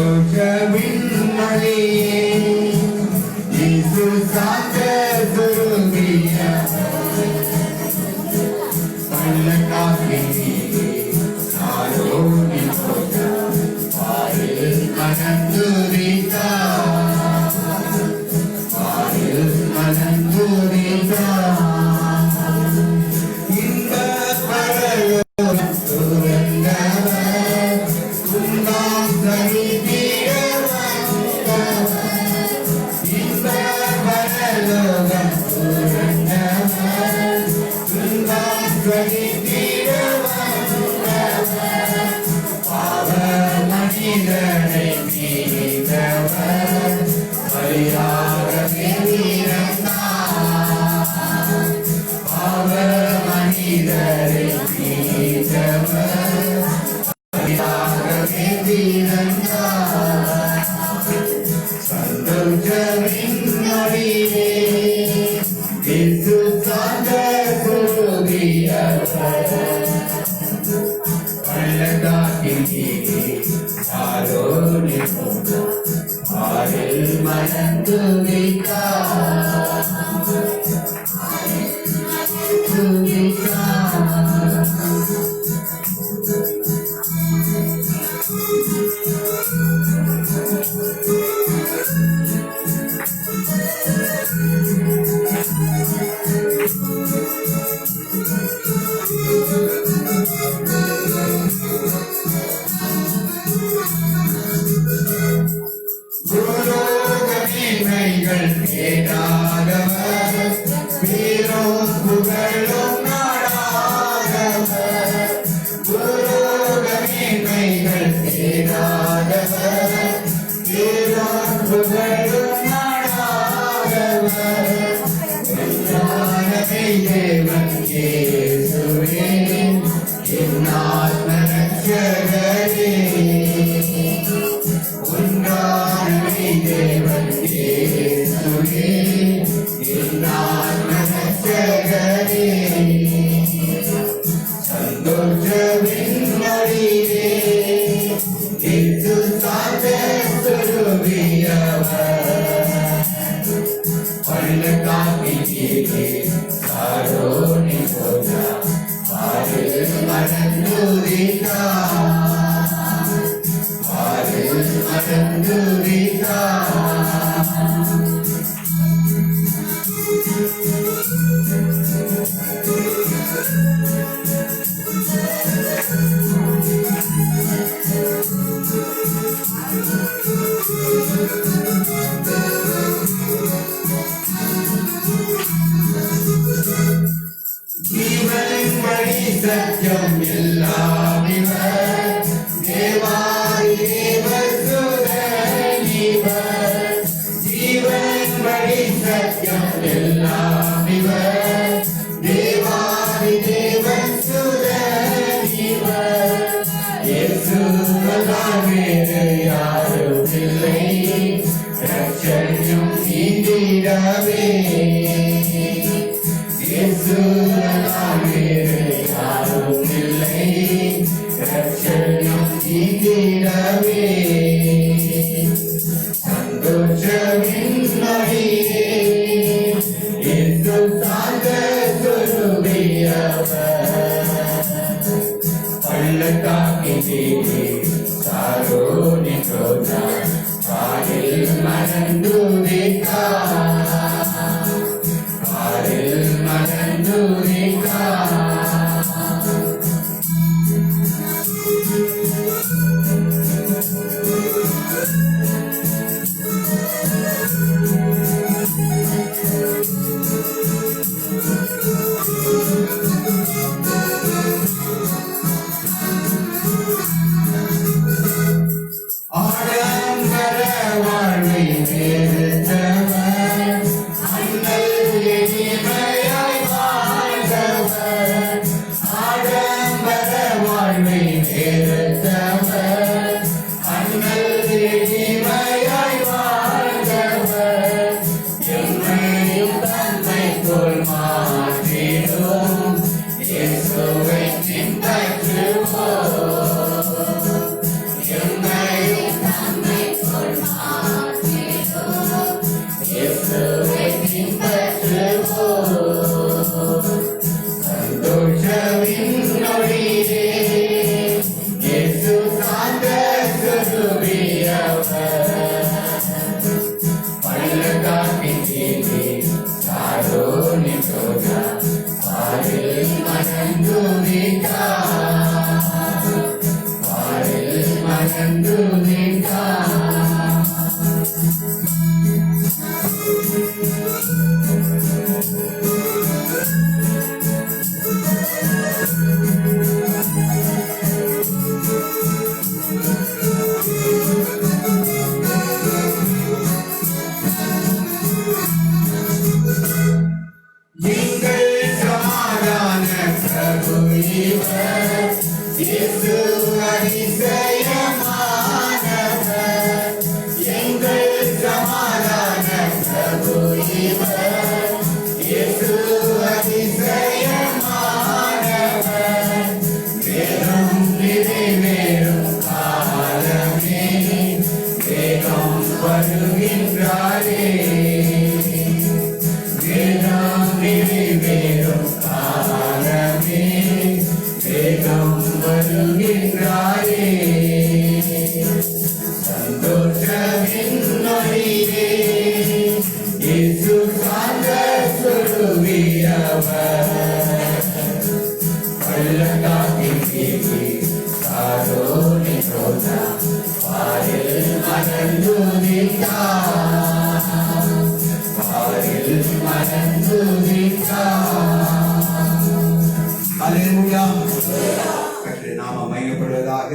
Thank you. வருகின்றாரே வேகம் நிறைவேறும் காலமே வேகம் வருகின்றாரே சந்தோஷமின் நொடியே இயேசு சாந்த சொல்லுவியவர் பள்ளத்தாக்கின் கீழே சாரோனி ரோஜா பாரில் மணந்துதித்தார் பாரில் மணந்துதித்தார். அல்லேலூயா. கர்த்தருடைய நாமம் மகிமைப்படுவதாக.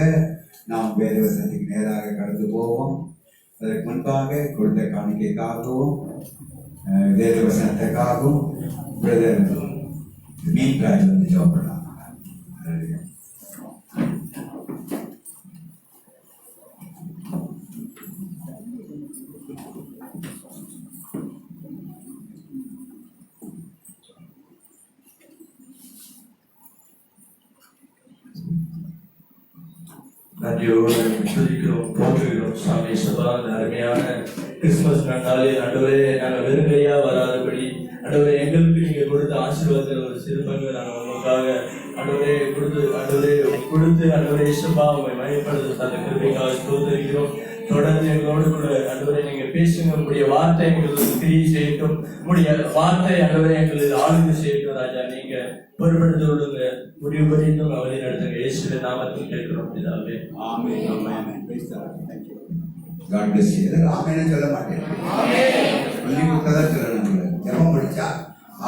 நாம் வேதவசனத்துக்கு நேராக கடந்து போவோம். அதற்கு முன்பாக கொடுத்த காணிக்கைக்காகவும் வேதவசனத்துக்காகவும் பிரதர் மீன்ராஜ் வந்து ஜெபப்படலாம். நன்றியோடு துதிக்கிறோம், போற்றுகிறோம் சாமி சபா. அருமையான கிறிஸ்துமஸ் நாளில் ஆண்டவரே நாங்கள் வெறுங்கையா வராதபடி ஆண்டவரே எங்களுக்கு நீங்க கொடுத்த ஆசீர்வாதத்தில் ஒரு சிறு பங்கு நாங்கள் உங்களுக்காக ஆண்டவரே கொடுத்து ஆண்டவரே சபா உங்களை மயப்படுத்த அந்த கிருபைக்காக ஸ்தோத்திரிக்கிறோம். தொடர்ந்து எங்களோடு கூட ஆண்டவரே நீங்க பேசுங்க, உங்களுடைய வார்த்தை எங்களுக்கு கிரியை செய்யட்டும், உங்களுடைய வார்த்தை ஆண்டவரே எங்களுக்கு ஆளுகை செய்யட்டும். ராஜா நீங்க பொறுப்படுத்த விடுங்க, முடிவு வரைக்கும் அவரை நடத்துங்க. இயேசுவின் நாமத்தில் கேட்கிறோம் பிதாவே. ஆமென். ஆமென். Praise the lord. Thank you. God bless you. ஆமென் சொல்ல மாட்டேன். ஆமென். சொல்லி கொடுத்ததா சொல்லணும். ஜெபம் முடிச்சா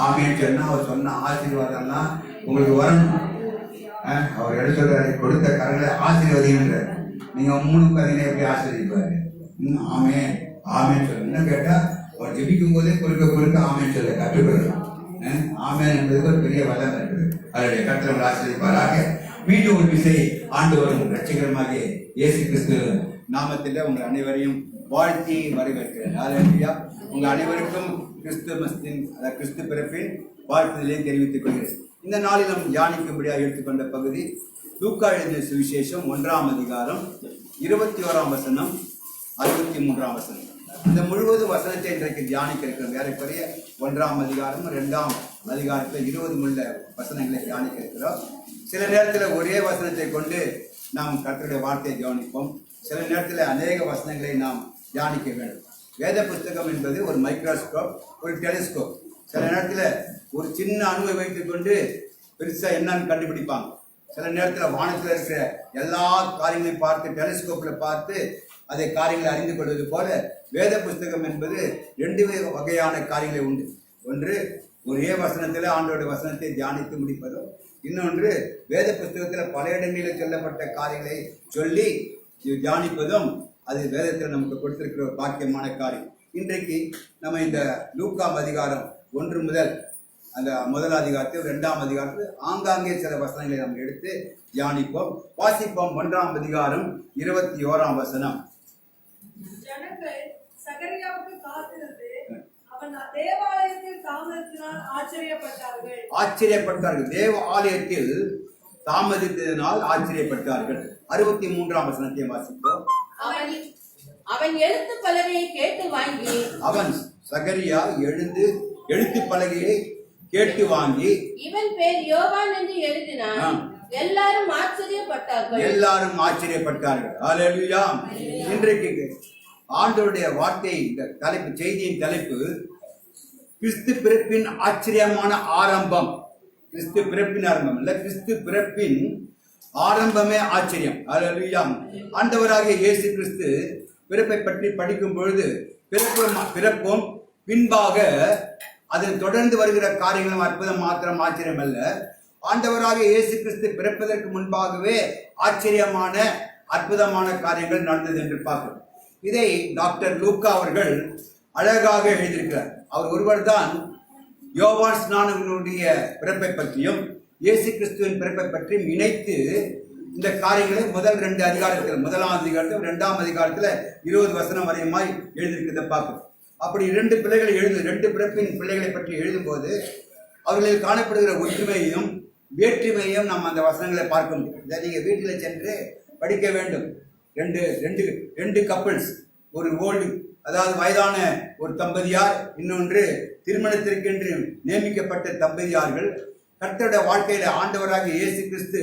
ஆமென் சொன்னா அவர் சொன்ன ஆசீர்வாதம்லாம் உங்களுக்கு வரணும். அவர் எடுத்து சொல்றாரு, கொடுத்த கரங்களை ஆசீர்வதிங்கன்ற. நீங்க 3 கரங்களை எப்படி ஆசீர்வதிப்பாரு? ஆமென் ஆமென் சொல்ல. என்ன கேட்டா அவர் ஜெபிக்கும் போதே குறுக்க ஆமென் சொல்ல கற்றுக்கொள்ளலாம். ஆமென் என்பது ஒரு பெரிய வளம் இருக்குது. அதனுடைய கர்த்தர் ஆசீர்வதிப்பாராக. மீண்டும் ஒரு விசை ஆண்டவரும் ரட்சகருமாகிய இயேசு கிறிஸ்து நாமத்தில் உங்கள் அனைவரையும் வாழ்த்தி வரவேற்கிறேன். ஹல்லேலூயா. உங்கள் அனைவருக்கும் கிறிஸ்து பிறப்பின் வாழ்த்துதலை தெரிவித்துக் கொள்கிறேன். இந்த நாளில் நாம் தியானிக்கும்படியாக எடுத்துக்கொண்ட பகுதி லூக்கா எழுதிய சுவிசேஷம் 1ஆம் அதிகாரம் 21ஆம் வசனம் 63ஆம் வசனம். இந்த முழுவதும் வசனத்தை இன்றைக்கு தியானிக்க இருக்கிறோம். ஏறக்குறைய 1ஆம் அதிகாரம் 2ஆம் அதிகாரத்தில் 20 உள்ள வசனங்களை தியானிக்க இருக்கிறோம். சில நேரத்தில் ஒரே வசனத்தை கொண்டு நாம் கர்த்தருடைய வார்த்தையை தியானிப்போம். சில நேரத்தில் அநேக வசனங்களை நாம் தியானிக்க வேண்டும். வேத புஸ்தகம் என்பது ஒரு மைக்ரோஸ்கோப், ஒரு டெலிஸ்கோப். சில நேரத்தில் ஒரு சின்ன அணுவை வைத்துக் கொண்டு பெருசாக என்னன்னு கண்டுபிடிப்பாங்க. சில நேரத்தில் வானத்தில் இருக்கிற எல்லா காரியங்களையும் பார்த்து டெலிஸ்கோப்பில் பார்த்து அதை காரியங்களை அறிந்து கொள்வது போல வேத புஸ்தகம் என்பது 2 வகையான காரியங்களை உண்டு. ஒன்று ஒரே வசனத்தில் ஆண்டோட வசனத்தை தியானித்து முடிப்பதும், இன்னொன்று வேத புஸ்தகத்தில் பல இடங்களில் சொல்லப்பட்ட காரியங்களை சொல்லி தியானிப்பதும் அது வேதத்தில் நமக்கு கொடுத்திருக்கிற ஒரு பாக்கியமான காரியம். இன்றைக்கு நம்ம இந்த லூக்காம் அதிகாரம் 1 முதல் அந்த முதல் அதிகாரத்தில் 2ஆம் அதிகாரத்தில் ஆங்காங்கே சில வசனங்களை நம்ம எடுத்து தியானிப்போம், வாசிப்போம். 1ஆம் அதிகாரம் 21ஆம் வசனம். ஜனங்கள் சகரியாவுக்கு காத்திருந்து அவன் தேவாலயத்தில் தாமதத்தினால் ஆச்சரியப்பட்டார்கள். தேவ ஆலயத்தில் தாமதித்ததினால் ஆச்சரியப்பட்டார்கள். 63ஆம் வசனத்தை வாசிப்போம். அவன் எழுத்து பலகையை கேட்டு வாங்கி அவன் சகரியா எழுத்து பலகையை கேட்டு வாங்கி இவன் பேர் யோவான் என்று எழுதினான். எல்லாரும் ஆச்சரியப்பட்டார்கள். ஹல்லேலூயா. இன்றைக்கு ஆண்டவருடைய வார்த்தை தலைப்பு, செய்தியின் தலைப்பு கிறிஸ்து பிறப்பின் ஆச்சரியமான ஆரம்பம். கிறிஸ்து பிறப்பின் ஆரம்பம் இல்ல, கிறிஸ்து பிறப்பின் ஆரம்பமே ஆச்சரியம். ஹல்லேலூயா. ஆண்டவராகிய இயேசு கிறிஸ்து பிறப்பை பற்றி படிக்கும் பொழுது பிறப்பும் பின்பாக அதில் தொடர்ந்து வருகிற காரியங்களும் அற்புதம் மாத்திரம் ஆச்சரியம் அல்ல. ஆண்டவராக இயேசு கிறிஸ்து பிறப்பதற்கு முன்பாகவே ஆச்சரியமான அற்புதமான காரியங்கள் நடந்தது என்று பார்க்கிறோம். இதை டாக்டர் லூக்கா அவர்கள் அழகாக எழுதியிருக்கிறார். அவர் ஒருவர் தான் யோவான் ஸ்நானகனுடைய பிறப்பை பற்றியும் இயேசு கிறிஸ்துவின் பிறப்பை பற்றியும் இணைத்து இந்த காரியங்களை முதல் 2 அதிகாரத்தில், 1ஆம் அதிகாரத்தில் 2ஆம் அதிகாரத்தில் 20 வசனம் வரையுமாய் எழுதியிருக்கிறத பார்க்கிறோம். அப்படி 2 பிறப்பின் பிள்ளைகளை பற்றி எழுதும்போது அவர்களில் காணப்படுகிற ஒற்றுமையையும் வேற்றுமையையும் நாம் அந்த வசனங்களை பார்க்க முடியும். இதை நீங்கள் வீட்டில் சென்று படிக்க வேண்டும். ரெண்டு கப்பிள்ஸ், ஒரு ஓல்டு அதாவது வயதான ஒரு தம்பதியார், இன்னொன்று திருமணத்திற்கென்று நியமிக்கப்பட்ட தம்பதியார்கள் கர்த்தருடைய வாழ்க்கையில ஆண்டவராகிய இயேசு கிறிஸ்து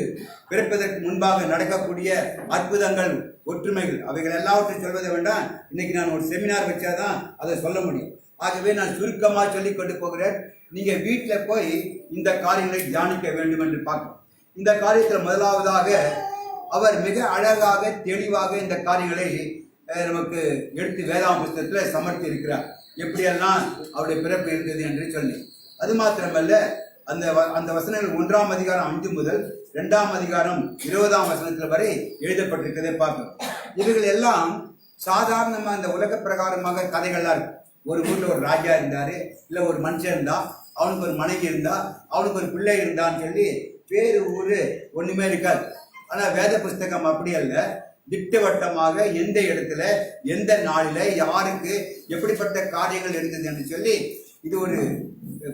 பிறப்பதற்கு முன்பாக நடக்கக்கூடிய அற்புதங்கள், ஒற்றுமைகள், அவைகள் எல்லாவற்றையும் சொல்வதை வேண்டாம். இன்னைக்கு நான் ஒரு செமினார் வச்சாதான் அதை சொல்ல முடியும். ஆகவே நான் சுருக்கமாக சொல்லிக் கொண்டு போகிறேன். நீங்க வீட்டில் போய் இந்த காரியங்களை தியானிக்க வேண்டும் என்று பார்க்கணும். இந்த காரியத்தில் முதலாவதாக அவர் மிக அழகாக தெளிவாக இந்த காரியங்களை நமக்கு எடுத்து வேதாம புஸ்தகத்தில் சமர்த்தி இருக்கிறார். எப்படியெல்லாம் அவருடைய பிறப்பு இருந்தது என்று சொல்லி. அது மாத்திரமல்ல, அந்த வசனங்கள் 1ஆம் அதிகாரம் 5 முதல் 2ஆம் அதிகாரம் 20ஆம் வசனத்தில் வரை எழுதப்பட்டிருக்கிறதை பார்க்கிறோம். இவைகள் எல்லாம் சாதாரணமாக இந்த உலக பிரகாரமாக கதைகள்லாம் இருக்கு. ஒரு ஊரில் ஒரு ராஜா இருந்தாரு, இல்லை ஒரு மனுஷன் இருந்தா, அவனுக்கு ஒரு மனைவி இருந்தா, அவனுக்கு ஒரு பிள்ளை இருந்தான்னு சொல்லி பேரு ஊரு ஒண்ணுமே இருக்காது. ஆனா வேத புஸ்தகம் அப்படி அல்ல. திட்டவட்டமாக எந்த இடத்துல எந்த நாளில யாருக்கு எப்படிப்பட்ட காரியங்கள் இருந்தது என்று சொல்லி, இது ஒரு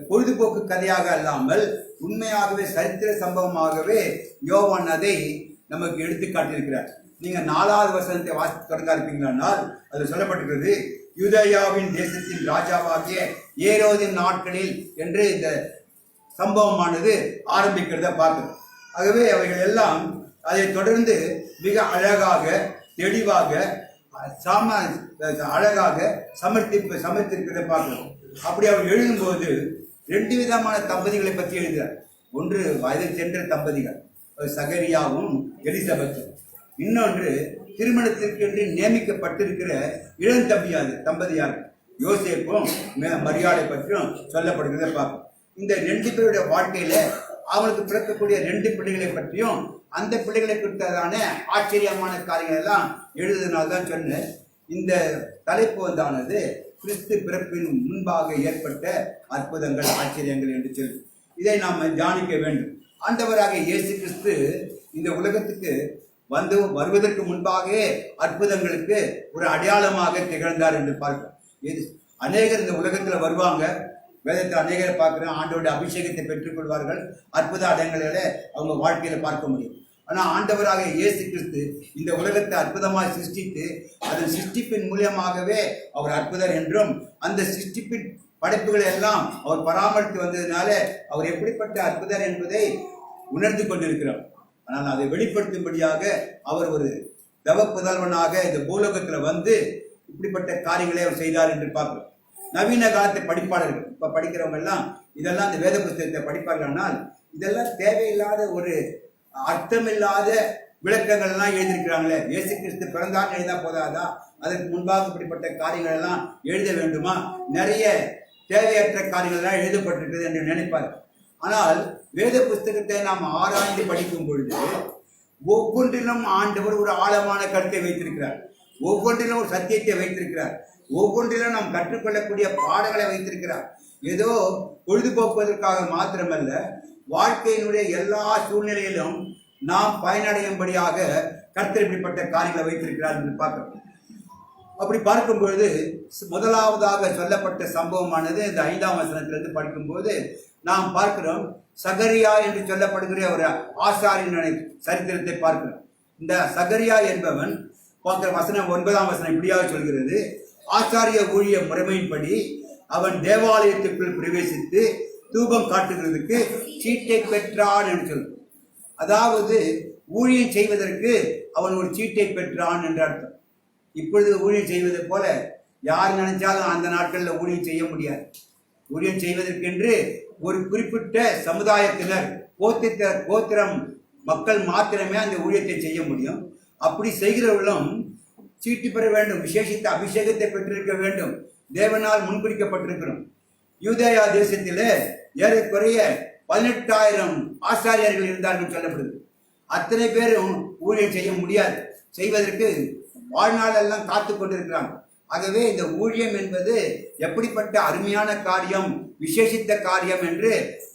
பொழுதுபோக்கு கதையாக அல்லாமல் உண்மையாகவே சரித்திர சம்பவமாகவே யோவான் அதை நமக்கு எடுத்து காட்டியிருக்கிறார். நீங்க 4வது வசனத்தை வாசித்து தொடங்க இருப்பீங்களானால் அது சொல்லப்பட்டிருக்கிறது, யூதேயாவின் தேசத்தின் ராஜாவாகிய ஏரோதின் நாட்களில் என்று இந்த சம்பவமானது ஆரம்பிக்கிறத பார்க்கிறோம். ஆகவே அவைகள் எல்லாம் அதை தொடர்ந்து மிக அழகாக தெளிவாக அழகாக சமர்த்திருக்கிறத பார்க்கிறோம். அப்படி அவர் எழுதும்போது 2 விதமான தம்பதிகளை பற்றி எழுதுகிறார். ஒன்று வயது சென்ற தம்பதிகள், சகரியாவும் எலிசபெத்தும். இன்னொன்று திருமணத்திற்கு என்று நியமிக்கப்பட்டிருக்கிற தம்பதியார் யோசேப்பும் மரியாதை பற்றியும் சொல்லப்படுகிறத பார்ப்போம். இந்த 2 பேருடைய வாழ்க்கையில அவங்களுக்கு பிறக்கக்கூடிய 2 பிள்ளைகளை பற்றியும் அந்த பிள்ளைகளை குறித்ததான ஆச்சரியமான காரியங்கள் எல்லாம் எழுதுனால்தான் சொன்ன இந்த தலைப்பு வந்தானது கிறிஸ்து பிறப்பின் முன்பாக ஏற்பட்ட அற்புதங்கள், ஆச்சரியங்கள் என்று சொல்லி இதை நாம் தியானிக்க வேண்டும். ஆண்டவராக இயேசு கிறிஸ்து இந்த உலகத்துக்கு வருவதற்கு முன்பாகவே அற்புதங்களுக்கு ஒரு அடையாளமாக திகழ்ந்தார் என்று பார்க்கிறோம். அநேகர் இந்த உலகத்துல வருவாங்க, வேதத்தை அநேகரை பார்க்கிறோம், ஆண்டவருடைய அபிஷேகத்தை பெற்றுக்கொள்வார்கள், அற்புத அடையாளங்களை அவங்க வாழ்க்கையில பார்க்க முடியும். ஆனா ஆண்டவராக இயேசு கிறிஸ்து இந்த உலகத்தை அற்புதமாக சிருஷ்டித்து அதன் சிருஷ்டிப்பின் மூலியமாகவே அவர் அற்புதர் என்றும், அந்த சிருஷ்டிப்பின் படைப்புகளை எல்லாம் அவர் பராமரித்து வந்ததுனால அவர் எப்படிப்பட்ட அற்புதர் என்பதை உணர்ந்து கொண்டிருக்கிறோம். ஆனால் அதை வெளிப்படுத்தும்படியாக அவர் ஒரு தவ புதல்வனாக இந்த பூலோகத்துல வந்து இப்படிப்பட்ட காரியங்களை அவர் செய்தார் என்று பார்க்கிறோம். நவீன காலத்தை படிப்பாளர்கள் இப்ப படிக்கிறவங்க எல்லாம் இதெல்லாம் இந்த வேத புத்தகத்தை படிப்பார்கள். ஆனால் இதெல்லாம் தேவையில்லாத ஒரு அர்த்தமில்லாத விளக்கங்கள் எல்லாம் எழுதியிருக்கிறாங்களே. இயேசு கிறிஸ்து பிறந்தான்னு எழுதா போதாதா? அதற்கு முன்பாக இப்படிப்பட்ட காரியங்கள் எல்லாம் எழுத வேண்டுமா? நிறைய தேவையற்ற காரியங்கள் எல்லாம் எழுதப்பட்டிருக்கிறது என்று நினைப்பார். ஆனால் வேத புஸ்தகத்தை நாம் ஆராய்ந்து படிக்கும் பொழுது ஒவ்வொன்றிலும் ஆண்டவர் ஒரு ஆழமான கருத்தை வைத்திருக்கிறார், ஒவ்வொன்றிலும் ஒரு சத்தியத்தை வைத்திருக்கிறார், ஒவ்வொன்றிலும் நாம் கற்றுக்கொள்ளக்கூடிய பாடங்களை வைத்திருக்கிறார். ஏதோ பொழுதுபோக்குவதற்காக மாத்திரமல்ல, வாழ்க்கையினுடைய எல்லா சூழ்நிலையிலும் நாம் பயனடையும்படியாக கர்த்தர் இப்படிப்பட்ட காரியங்களை வைத்திருக்கிறார் என்று பார்க்கிறோம். அப்படி பார்க்கும் பொழுது முதலாவதாக சொல்லப்பட்ட சம்பவமானது இந்த 5ஆம் வசனத்திலிருந்து படிக்கும்போது நாம் பார்க்கிறோம், சகரியா என்று சொல்லப்படுகிற ஒரு ஆசாரியனுடைய சரித்திரத்தை பார்க்கிறோம். இந்த சகரியா என்பவன் பார்க்கிற வசனம் 9ஆம் வசனம் இப்படியாக சொல்கிறது, ஆசாரிய ஊழிய முறைமையின்படி அவன் தேவாலயத்துக்குள் பிரவேசித்து தூபம் காட்டுகிறதுக்கு சீட்டை பெற்றான் என்று சொல்லும். அதாவது ஊழியம் செய்வதற்கு அவன் ஒரு சீட்டை பெற்றான் என்று அர்த்தம். இப்பொழுது ஊழியம் செய்வதை போல யார் நினைச்சாலும் அந்த நாட்களில் ஊழியம் செய்ய முடியாது. ஊழியம் செய்வதற்கென்று ஒரு குறிப்பிட்ட சமுதாயத்தினர் கோத்திரம் மக்கள் மாத்திரமே அந்த ஊழியத்தை செய்ய முடியும். அப்படி செய்கிறவர்களும் சீட்டு பெற வேண்டும், விசேஷித்த அபிஷேகத்தை பெற்றிருக்க வேண்டும், தேவனால் முன்குறிக்கப்பட்டிருக்கிறோம். யூதேயா தேசத்திலே ஏறக்குறைய 18,000 ஆசாரியர்கள் இருந்தார்கள் சொல்லப்படுது. அத்தனை பேரும் ஊழியம் செய்ய முடியாது, செய்வதற்கு வாழ்நாள் எல்லாம் காத்து கொண்டிருக்கிறாங்க. ஆகவே இந்த ஊழியம் என்பது எப்படிப்பட்ட அருமையான காரியம், விசேஷித்த காரியம் என்று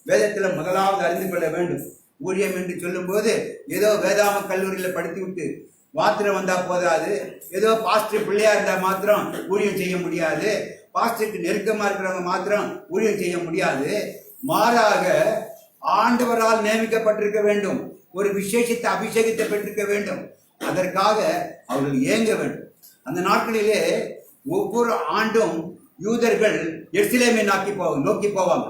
வேதத்தில் முதலாவது அறிந்து கொள்ள வேண்டும். ஊழியம் என்று சொல்லும் போது ஏதோ வேதாம கல்லூரியில படித்து விட்டு மாத்திரம் வந்தா போதாது, ஏதோ பாஸ்டர் பிள்ளையா இருந்தா மாத்திரம் ஊழியம் செய்ய முடியாது, பாஸ்டருக்கு நெருக்கமா இருக்கிறவங்க மாத்திரம் ஊழியம் செய்ய முடியாது. மாறாக ஆண்டவரால் நியமிக்கப்பட்டிருக்க வேண்டும், ஒரு விசேஷித்த அபிஷேகத்தை பெற்றிருக்க வேண்டும். அதற்காக அவர்கள் ஏங்க வேண்டும். அந்த நாட்களிலே ஒவ்வொரு ஆண்டும் யூதர்கள் எருசலேமை நோக்கி போவாங்க.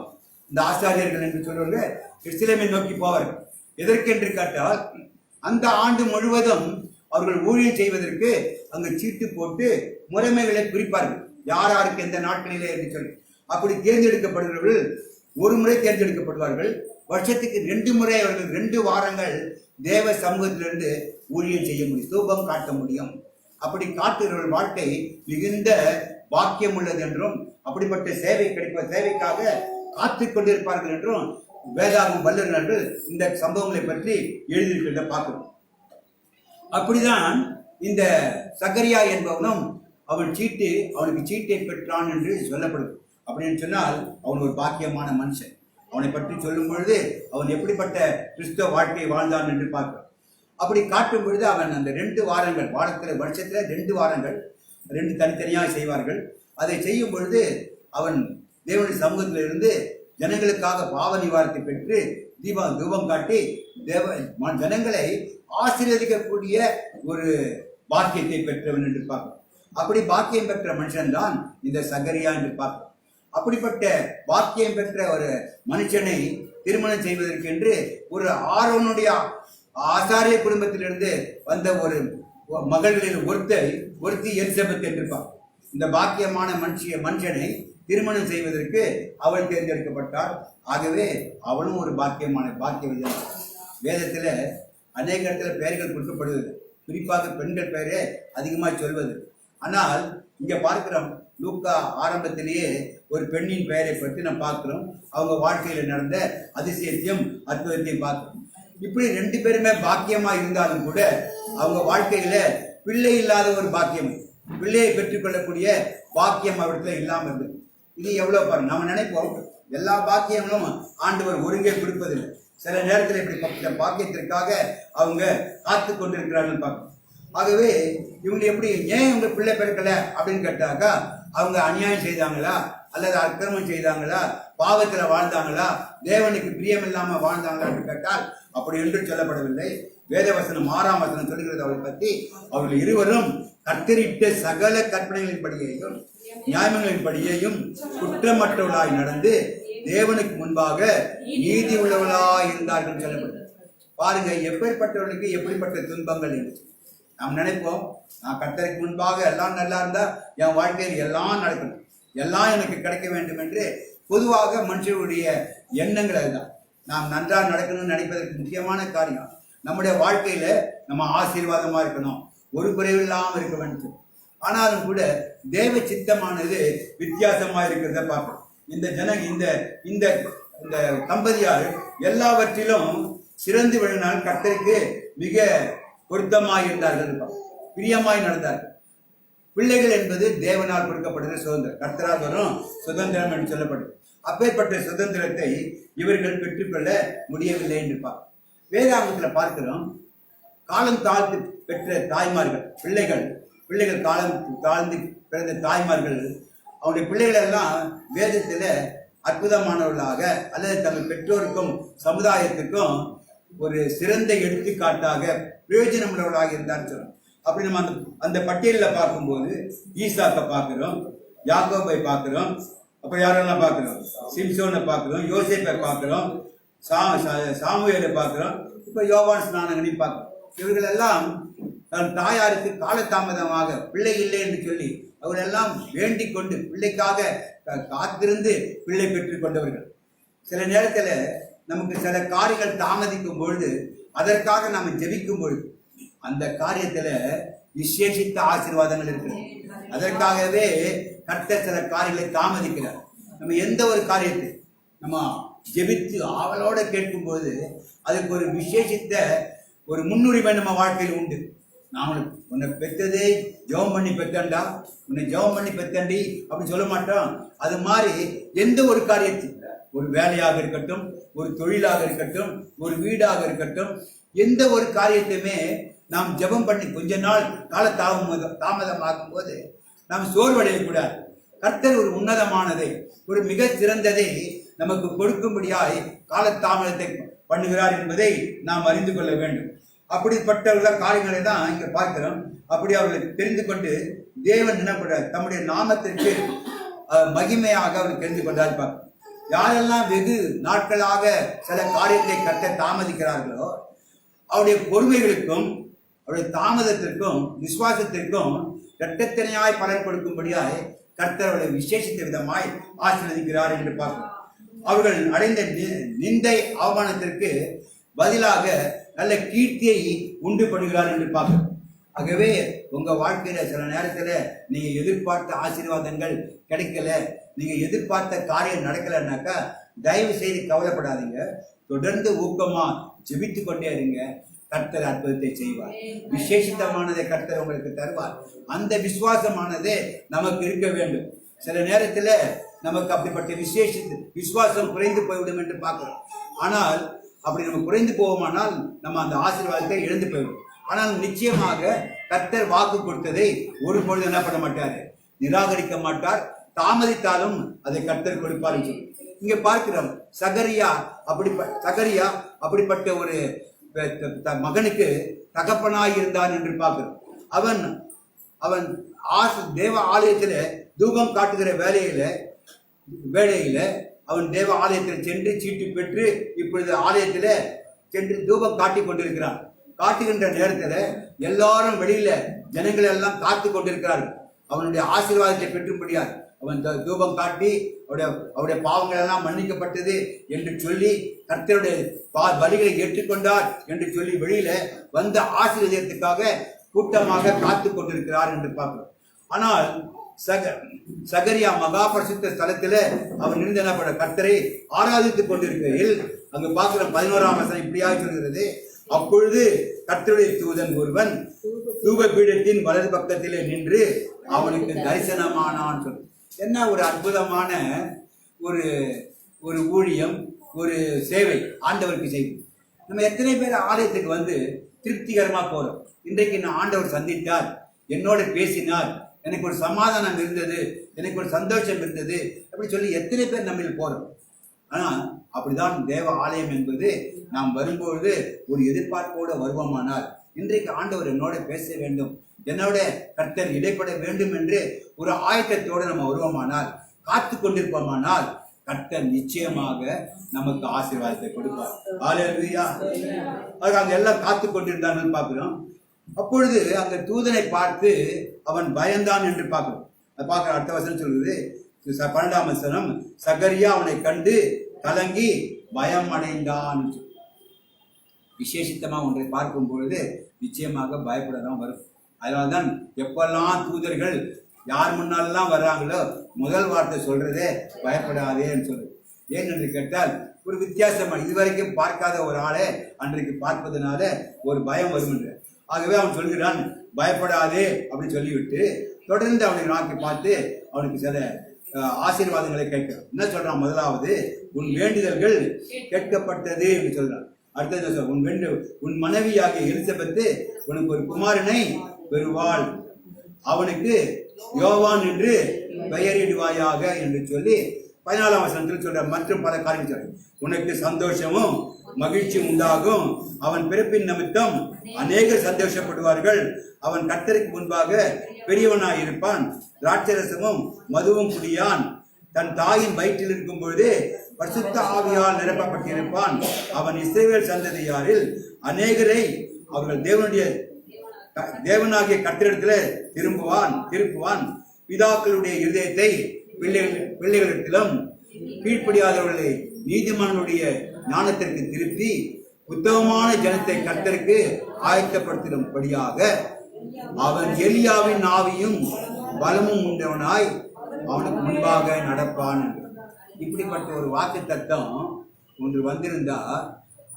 இந்த ஆசாரியர்கள் என்று சொல்லுவாங்க, எருசலேமை நோக்கி போவார்கள். எதற்கென்று கேட்டால் அந்த ஆண்டு முழுவதும் அவர்கள் ஊழியம் செய்வதற்கு அங்கு சீட்டு போட்டு முறைமைகளை குறிப்பார்கள், யார் யாருக்கு எந்த நாட்களிலே என்று சொல்லி. அப்படி தேர்ந்தெடுக்கப்படுகிறவர்கள் ஒரு முறை தேர்ந்தெடுக்கப்படுவார்கள். வருஷத்துக்கு 2 முறை அவர்கள் 2 வாரங்கள் தேவ சமூகத்திலிருந்து ஊழியம் செய்ய முடியும், தூபம் காட்ட முடியும். அப்படி காட்டுகிறவர்கள் வாழ்க்கை மிகுந்த பாக்கியம் உள்ளது என்றும், அப்படிப்பட்ட சேவைக்காக காத்து கொண்டிருப்பார்கள் என்றும் வேதாகம் வல்லுநர்கள் இந்த சம்பவங்களை பற்றி எழுதியிருக்கிறத பார்க்கணும். அப்படிதான் இந்த சகரியா என்பவனும் அவனுக்கு சீட்டை பெற்றான் என்று சொல்லப்படுது. அப்படின்னு சொன்னால் அவன் ஒரு பாக்கியமான மனுஷன். அவனை பற்றி சொல்லும் பொழுது அவன் எப்படிப்பட்ட கிறிஸ்தவ வாழ்க்கையை வாழ்ந்தான் என்று பார்க்கிறோம். அப்படி காட்டும் பொழுது அவன் அந்த 2 வாரங்கள், வருஷத்துல 2 வாரங்கள் 2 தனித்தனியாக செய்வார்கள். அதை செய்யும் பொழுது அவன் தேவனுடைய சமூகத்திலிருந்து ஜனங்களுக்காக பாவ நிவாரணத்தை பெற்று தூபம் காட்டி ஜனங்களை ஆசீர்வதிக்கக்கூடிய ஒரு பாக்கியத்தை பெற்றவன் என்று பார்க்கிறோம். அப்படி பாக்கியம் பெற்ற மனுஷன் தான் இந்த சகரியா என்று பார்க்கிறோம். அப்படிப்பட்ட பாக்கியம் பெற்ற ஒரு மனுஷனை திருமணம் செய்வதற்கு என்று ஒரு ஆரோனுடைய ஆசாரிய குடும்பத்திலிருந்து வந்த ஒரு மகளில் ஒருத்தி எலிசபெத் என்றிருப்பார். இந்த பாக்கியமான மனுஷனை திருமணம் செய்வதற்கு அவள் தேர்ந்தெடுக்கப்பட்டாள். ஆகவே அவளும் ஒரு பாக்கியவதியான. வேதத்தில் அநேக இடத்துல பெயர்கள் கொடுக்கப்படுவது, குறிப்பாக பெண்கள் பெயரே அதிகமாக சொல்வது. ஆனால் இங்க பார்க்கிறோம், லூக்கா ஆரம்பத்திலேயே ஒரு பெண்ணின் பெயரை பற்றி நாம் பார்க்கிறோம். அவங்க வாழ்க்கையில நடந்த அதிசயத்தையும் அற்புதத்தையும் பார்க்கிறோம். இப்படி 2 பேருமே பாக்கியமா இருந்தாலும் கூட அவங்க வாழ்க்கையில பிள்ளை இல்லாத ஒரு பாக்கியம், பிள்ளையை பெற்றுக்கொள்ளக்கூடிய பாக்கியம் அவர்கிட்ட இல்லாமல் இருந்தது. இது எவ்வளவு பாருங்க. நம்ம நினைப்போம் எல்லா பாக்கியங்களும் ஆண்டவர் ஒருங்கே கொடுப்பதில்லை. சில நேரத்தில் இப்படி பாக்கியத்திற்காக அவங்க காத்து கொண்டிருக்கிறார்கள் பார்க்கணும். ஆகவே இவங்க எப்படி ஏன் இவங்க பிள்ளை பெருக்கல அப்படின்னு கேட்டாக்கா, அவங்க அநியாயம் செய்தாங்களா, அல்லது அக்கிரமம் செய்தாங்களா, பாவத்தில் வாழ்ந்தாங்களா, தேவனுக்கு பிரியம் இல்லாம வாழ்ந்தாங்களா என்று கேட்டால் அப்படி என்று சொல்லப்படவில்லை. வேதவசனம் 6ஆம் வசனம் சொல்லுகிறது அவரை பற்றி, அவர்கள் இருவரும் கத்தரிட்ட சகல கற்பனைகளின் படியையும் நியாயங்களின் படியையும் குற்றமற்றவர்களாய் நடந்து தேவனுக்கு முன்பாக நீதி உள்ளவர்களாய் இருந்தார்கள் சொல்லப்படுகிறது. பாருங்க, எப்படிப்பட்டவர்களுக்கு எப்படிப்பட்ட துன்பங்கள் இருந்துச்சு. நாம் நினைப்போம், நான் கர்த்தருக்கு முன்பாக எல்லாம் நல்லா இருந்தா என் வாழ்க்கையில் எல்லாம் நடக்கணும், எல்லாம் எனக்கு கிடைக்க வேண்டும் என்று பொதுவாக மனுஷனுடைய எண்ணங்கள் அதுதான். நாம் நன்றாக நடக்கணும்னு நினைப்பதற்கு முக்கியமான காரியம் நம்முடைய வாழ்க்கையில நம்ம ஆசீர்வாதமா இருக்கணும், ஒரு குறைவில்லாமல் இருக்க வேண்டும். ஆனாலும் கூட தேவ சித்தமானது வித்தியாசமா இருக்கிறத பார்ப்போம். இந்த தம்பதியார் எல்லாவற்றிலும் சிறந்து விழுந்தால் கர்த்தருக்கு மிக பொருத்தமாய் இருந்தார்கள், பிரியமாய் நடந்தார்கள். பிள்ளைகள் என்பது தேவனால் கொடுக்கப்படுகிற சுதந்திரம், கர்த்தரால் வரும் சுதந்திரம் என்று சொல்லப்படுது. அப்பேற்பட்ட சுதந்திரத்தை இவர்கள் பெற்றுக்கொள்ள முடியவில்லை என்று பார்க்கிறோம். வேதாகமத்தில் பார்க்கிறோம், காலம் தாழ்த்து பெற்ற தாய்மார்கள், பிள்ளைகள் காலம் தாழ்ந்து பிறந்த தாய்மார்கள், அவருடைய பிள்ளைகள் எல்லாம் வேதத்தில் அற்புதமானவர்களாக அல்லது தங்கள் பெற்றோருக்கும் சமுதாயத்துக்கும் ஒரு சிறந்த எடுத்துக்காட்டாக பிரயோஜனம் உள்ளவர்களாக இருந்தார் சொல்றோம். அப்படி நம்ம அந்த பட்டியலில் பார்க்கும்போது ஈசாக்கை பார்க்கிறோம், யாக்கோபை பார்க்கிறோம், அப்புறம் யாரெல்லாம் பார்க்கிறோம், சிம்சோனை பார்க்கிறோம், யோசேப்பை பார்க்கிறோம், சாமுவேலை பார்க்கிறோம், இப்ப யோவான் ஸ்நானகனையும் பார்க்கிறோம். இவர்கள் எல்லாம் தன் தாயாருக்கு காலதாமதமாக பிள்ளை இல்லை என்று சொல்லி அவர்களெல்லாம் வேண்டிக் கொண்டு பிள்ளைக்காக காத்திருந்து பிள்ளை பெற்றுக் கொண்டவர்கள். சில நேரத்தில் நமக்கு சில காரியங்கள் தாமதிக்கும் பொழுது, அதற்காக நாம் ஜெபிக்கும் பொழுது அந்த காரியத்துல விசேஷித்த ஆசீர்வாதங்கள் இருக்கிறது. அதற்காகவே கர்த்தர் சில காரியங்களை தாமதிக்கிறார். நம்ம எந்த ஒரு காரியத்தை நம்ம ஜெபித்து ஆவலோட கேட்கும் போது அதுக்கு ஒரு விசேஷித்த ஒரு முன்னுரிமை நம்ம வாழ்க்கையில் உண்டு. நான் உன்னை பெற்றதே ஜெபம் பண்ணி பெற்றண்டா, உன்னை ஜெபம் பண்ணி பெற்றண்டி அப்படின்னு சொல்ல மாட்டோம். அது மாதிரி எந்த ஒரு காரியத்தை, ஒரு வேலையாக இருக்கட்டும், ஒரு தொழிலாக இருக்கட்டும், ஒரு வீடாக இருக்கட்டும், எந்த ஒரு காரியத்தையுமே நாம் ஜெபம் பண்ணி கொஞ்ச நாள் கால தாமதமாகும் போது நாம் சோர்வடையக்கூடாது. கர்த்தர் ஒரு உன்னதமானதை, ஒரு மிக சிறந்ததை நமக்கு கொடுக்கும்படியாய் காலதாமதத்தை பண்ணுகிறார் என்பதை நாம் அறிந்து கொள்ள வேண்டும். அப்படிப்பட்ட காரியங்களை தான் இங்க பார்க்கிறோம். அப்படி அவர்கள் தெரிந்து கொண்டு தேவன் என்ன பண்றார், தம்முடைய நாமத்திற்கு மகிமையாக அவர் தெரிந்து கொண்டார். பார்க்கிறோம். யாரெல்லாம் வெகு நாட்களாக சில காரியத்தை கட்ட தாமதிக்கிறார்களோ அவருடைய பொறுமைகளுக்கும் அவருடைய தாமதத்திற்கும் விசுவாசத்திற்கும் இரட்டத்தனையாய் பலன் கொடுக்கும்படியாய் கர்த்தர் அவர்களை விசேஷித்த விதமாய் ஆசீர்வதிக்கிறார் என்று பார்க்கிறோம். அவர்கள் அடைந்த நிந்தை அவமானத்திற்கு பதிலாக நல்ல கீர்த்தியை உண்டு பண்ணுகிறார் என்று பார்க்கிறோம். ஆகவே உங்க வாழ்க்கையில சில நேரத்துல நீங்க எதிர்பார்த்த ஆசீர்வாதங்கள் கிடைக்கல, நீங்க எதிர்பார்த்த காரியம் நடக்கலைன்னாக்கா தயவு செய்து கவலைப்படாதீங்க. தொடர்ந்து ஊக்கமா ஜெபித்து கொண்டே இருங்க. கர்த்தர் அற்புதத்தை செய்வார். விசேஷித்தமானதை கர்த்தர் உங்களுக்கு தருவார். அந்த விசுவாசமானதே நமக்கு இருக்க வேண்டும். சில நேரத்துல நமக்கு அப்படிப்பட்ட விசுவாசம் குறைந்து போய்விடும் என்று பார்க்கிறோம். ஆனால் அப்படி நம்ம குறைந்து போவோமானால் நம்ம அந்த ஆசீர்வாதத்தை இழந்து போய்விடும். ஆனால் நிச்சயமாக கர்த்தர் வாக்கு கொடுத்ததை ஒரு பொழுது என்ன பண்ண மாட்டார், நிராகரிக்க மாட்டார். தாமதித்தாலும் அதை கர்த்தர் கொடுப்பார். இங்க பார்க்கிறோம், சகரியா அப்படிப்பட்ட ஒரு மகனுக்கு தகப்பனாய் இருந்தான் என்று பார்க்கிறோம். அவன் தேவ ஆலயத்தில தூபம் காட்டுகிற வேலையில அவன் தேவ ஆலயத்தில் சென்று சீட்டு பெற்று இப்பொழுது ஆலயத்தில சென்று தூபம் காட்டி கொண்டிருக்கிறான். காட்டுகின்ற நேரத்தில் எல்லாரும் வெளியில ஜனங்கள் எல்லாம் காத்து கொண்டிருக்கிறார்கள் அவனுடைய ஆசீர்வாதத்தை பெற்றும்படியார். அவன் தூபம் காட்டி அவருடைய பாவங்கள் எல்லாம் மன்னிக்கப்பட்டது என்று சொல்லி கர்த்தருடைய பலிகளை ஏற்றுக்கொண்டார் என்று சொல்லி வெளியில வந்த ஆசீர்வாதத்துக்காக கூட்டமாக காத்து கொண்டிருக்கிறார் என்று பார்க்கிறோம். ஆனால் சகரியா மகா பரிசுத்த ஸ்தலத்தில அவன் இருந்து என்ன பண்ண கர்த்தரை ஆராதித்துக் கொண்டிருக்கையில் அங்கு பார்க்கிற 11ஆம் வசனம் இப்படியாக சொல்கிறது, அப்பொழுது கர்த்தருடைய தூதன் ஒருவன் தூப பீடத்தின் வலது பக்கத்திலே நின்று அவனுக்கு தரிசனமானான் சொல்லு. என்ன ஒரு அற்புதமான ஒரு ஊழியம், ஒரு சேவை ஆண்டவருக்கு செய்யும். நம்ம எத்தனை பேர் ஆலயத்துக்கு வந்து திருப்திகரமா போறோம். இன்றைக்கு நான் ஆண்டவர் சந்தித்தார், என்னோட பேசினார், எனக்கு ஒரு சமாதானம் இருந்தது, எனக்கு ஒரு சந்தோஷம் இருந்தது அப்படி சொல்லி எத்தனை பேர் நம்ம போறோம். ஆனா அப்படிதான் தேவ ஆலயம் என்பது நாம் வரும்பொழுது ஒரு எதிர்பார்ப்போடு வருவோமானால், இன்றைக்கு ஆண்டவர் என்னோட பேச வேண்டும், என்னோட கர்த்தர் இடைப்பட வேண்டும் என்று ஒரு ஆயத்தத்தோடு நம்ம வருவோமானால், காத்து கொண்டிருப்போமானால் கர்த்தர் நிச்சயமாக நமக்கு ஆசீர்வாதத்தை கொடுப்பார். ஹல்லேலூயா. அதுக்கு அங்க எல்லாம் காத்து கொண்டிருந்தான்னு பார்க்கிறோம். அப்பொழுது அந்த தூதனை பார்த்து அவன் பயந்தான் என்று பார்க்கிறோம். அது பார்க்கிற அடுத்த வசனம் சொல்றது 12ஆம் வசனம், சகரியா அவனை கண்டு கலங்கி பயம் அடைந்தான். விசேஷித்தமா ஒன்றை பார்க்கும் பொழுது நிச்சயமாக பயப்படதான் வரும். அதனால்தான் எப்பெல்லாம் தூதர்கள் யார் முன்னாலெல்லாம் வர்றாங்களோ முதல் வார்த்தை சொல்றதே பயப்படாதேன்னு சொல்றது. ஏன் என்று கேட்டால் ஒரு வித்தியாசமா இதுவரைக்கும் பார்க்காத ஒரு ஆளை அன்றைக்கு பார்ப்பதனால ஒரு பயம் வரும் என்று. ஆகவே அவன் சொல்கிறான் பயப்படாதே அப்படின்னு சொல்லிவிட்டு தொடர்ந்து அவனை நோக்கி பார்த்து அவனுக்கு சில ஆசீர்வாதங்களை கேட்கிறான். என்ன சொல்றான், முதலாவது உன் வேண்டுதல்கள் கேட்கப்பட்டது என்று சொல்றான். அடுத்தது உன் மனைவியாகிய எலிசபெத்து உனக்கு ஒரு குமாரனை பெறுவாள், அவனுக்கு யோவான் என்று பெயரிடுவாயாக என்று சொல்லி 14ஆம் வசனத்தில் சொல்ற மற்றும் பல காரியங்கள் சொல்ற. உனக்கு சந்தோஷமும் மகிழ்ச்சி உண்டாகும், அவன் பிறப்பின் நிமித்தம் அநேகர் சந்தோஷப்படுவார்கள், அவன் கர்த்தருக்கு முன்பாக பெரியவனாய் இருப்பான், திராட்சரசமும் மதுவும் குடியான், தன் தாயின் வயிற்றில் இருக்கும் பொழுது பரிசுத்த ஆவியால் நிரப்பப்பட்டிருப்பான், அவன் இஸ்ரவேல் சந்ததியாரில் அநேகரை அவர்கள் தேவனாகிய கர்த்தரிடத்தில் திருப்புவான், பிதாக்களுடைய இருதயத்தை பிள்ளைகளிடத்திலும் கீழ்ப்படியாதவர்களை நீதிமானுடைய ஞானத்திற்கு திருப்பி உத்தமமான ஜனத்தை கர்த்தருக்கு ஆயத்தப்படுத்தும்படியாக அவன் எலியாவின் ஆவியும் பலமும் உண்டவனாய் அவனுக்கு முன்பாக நடப்பான் என்று. இப்படிப்பட்ட ஒரு வாக்கு தத்தம் ஒன்று வந்திருந்தா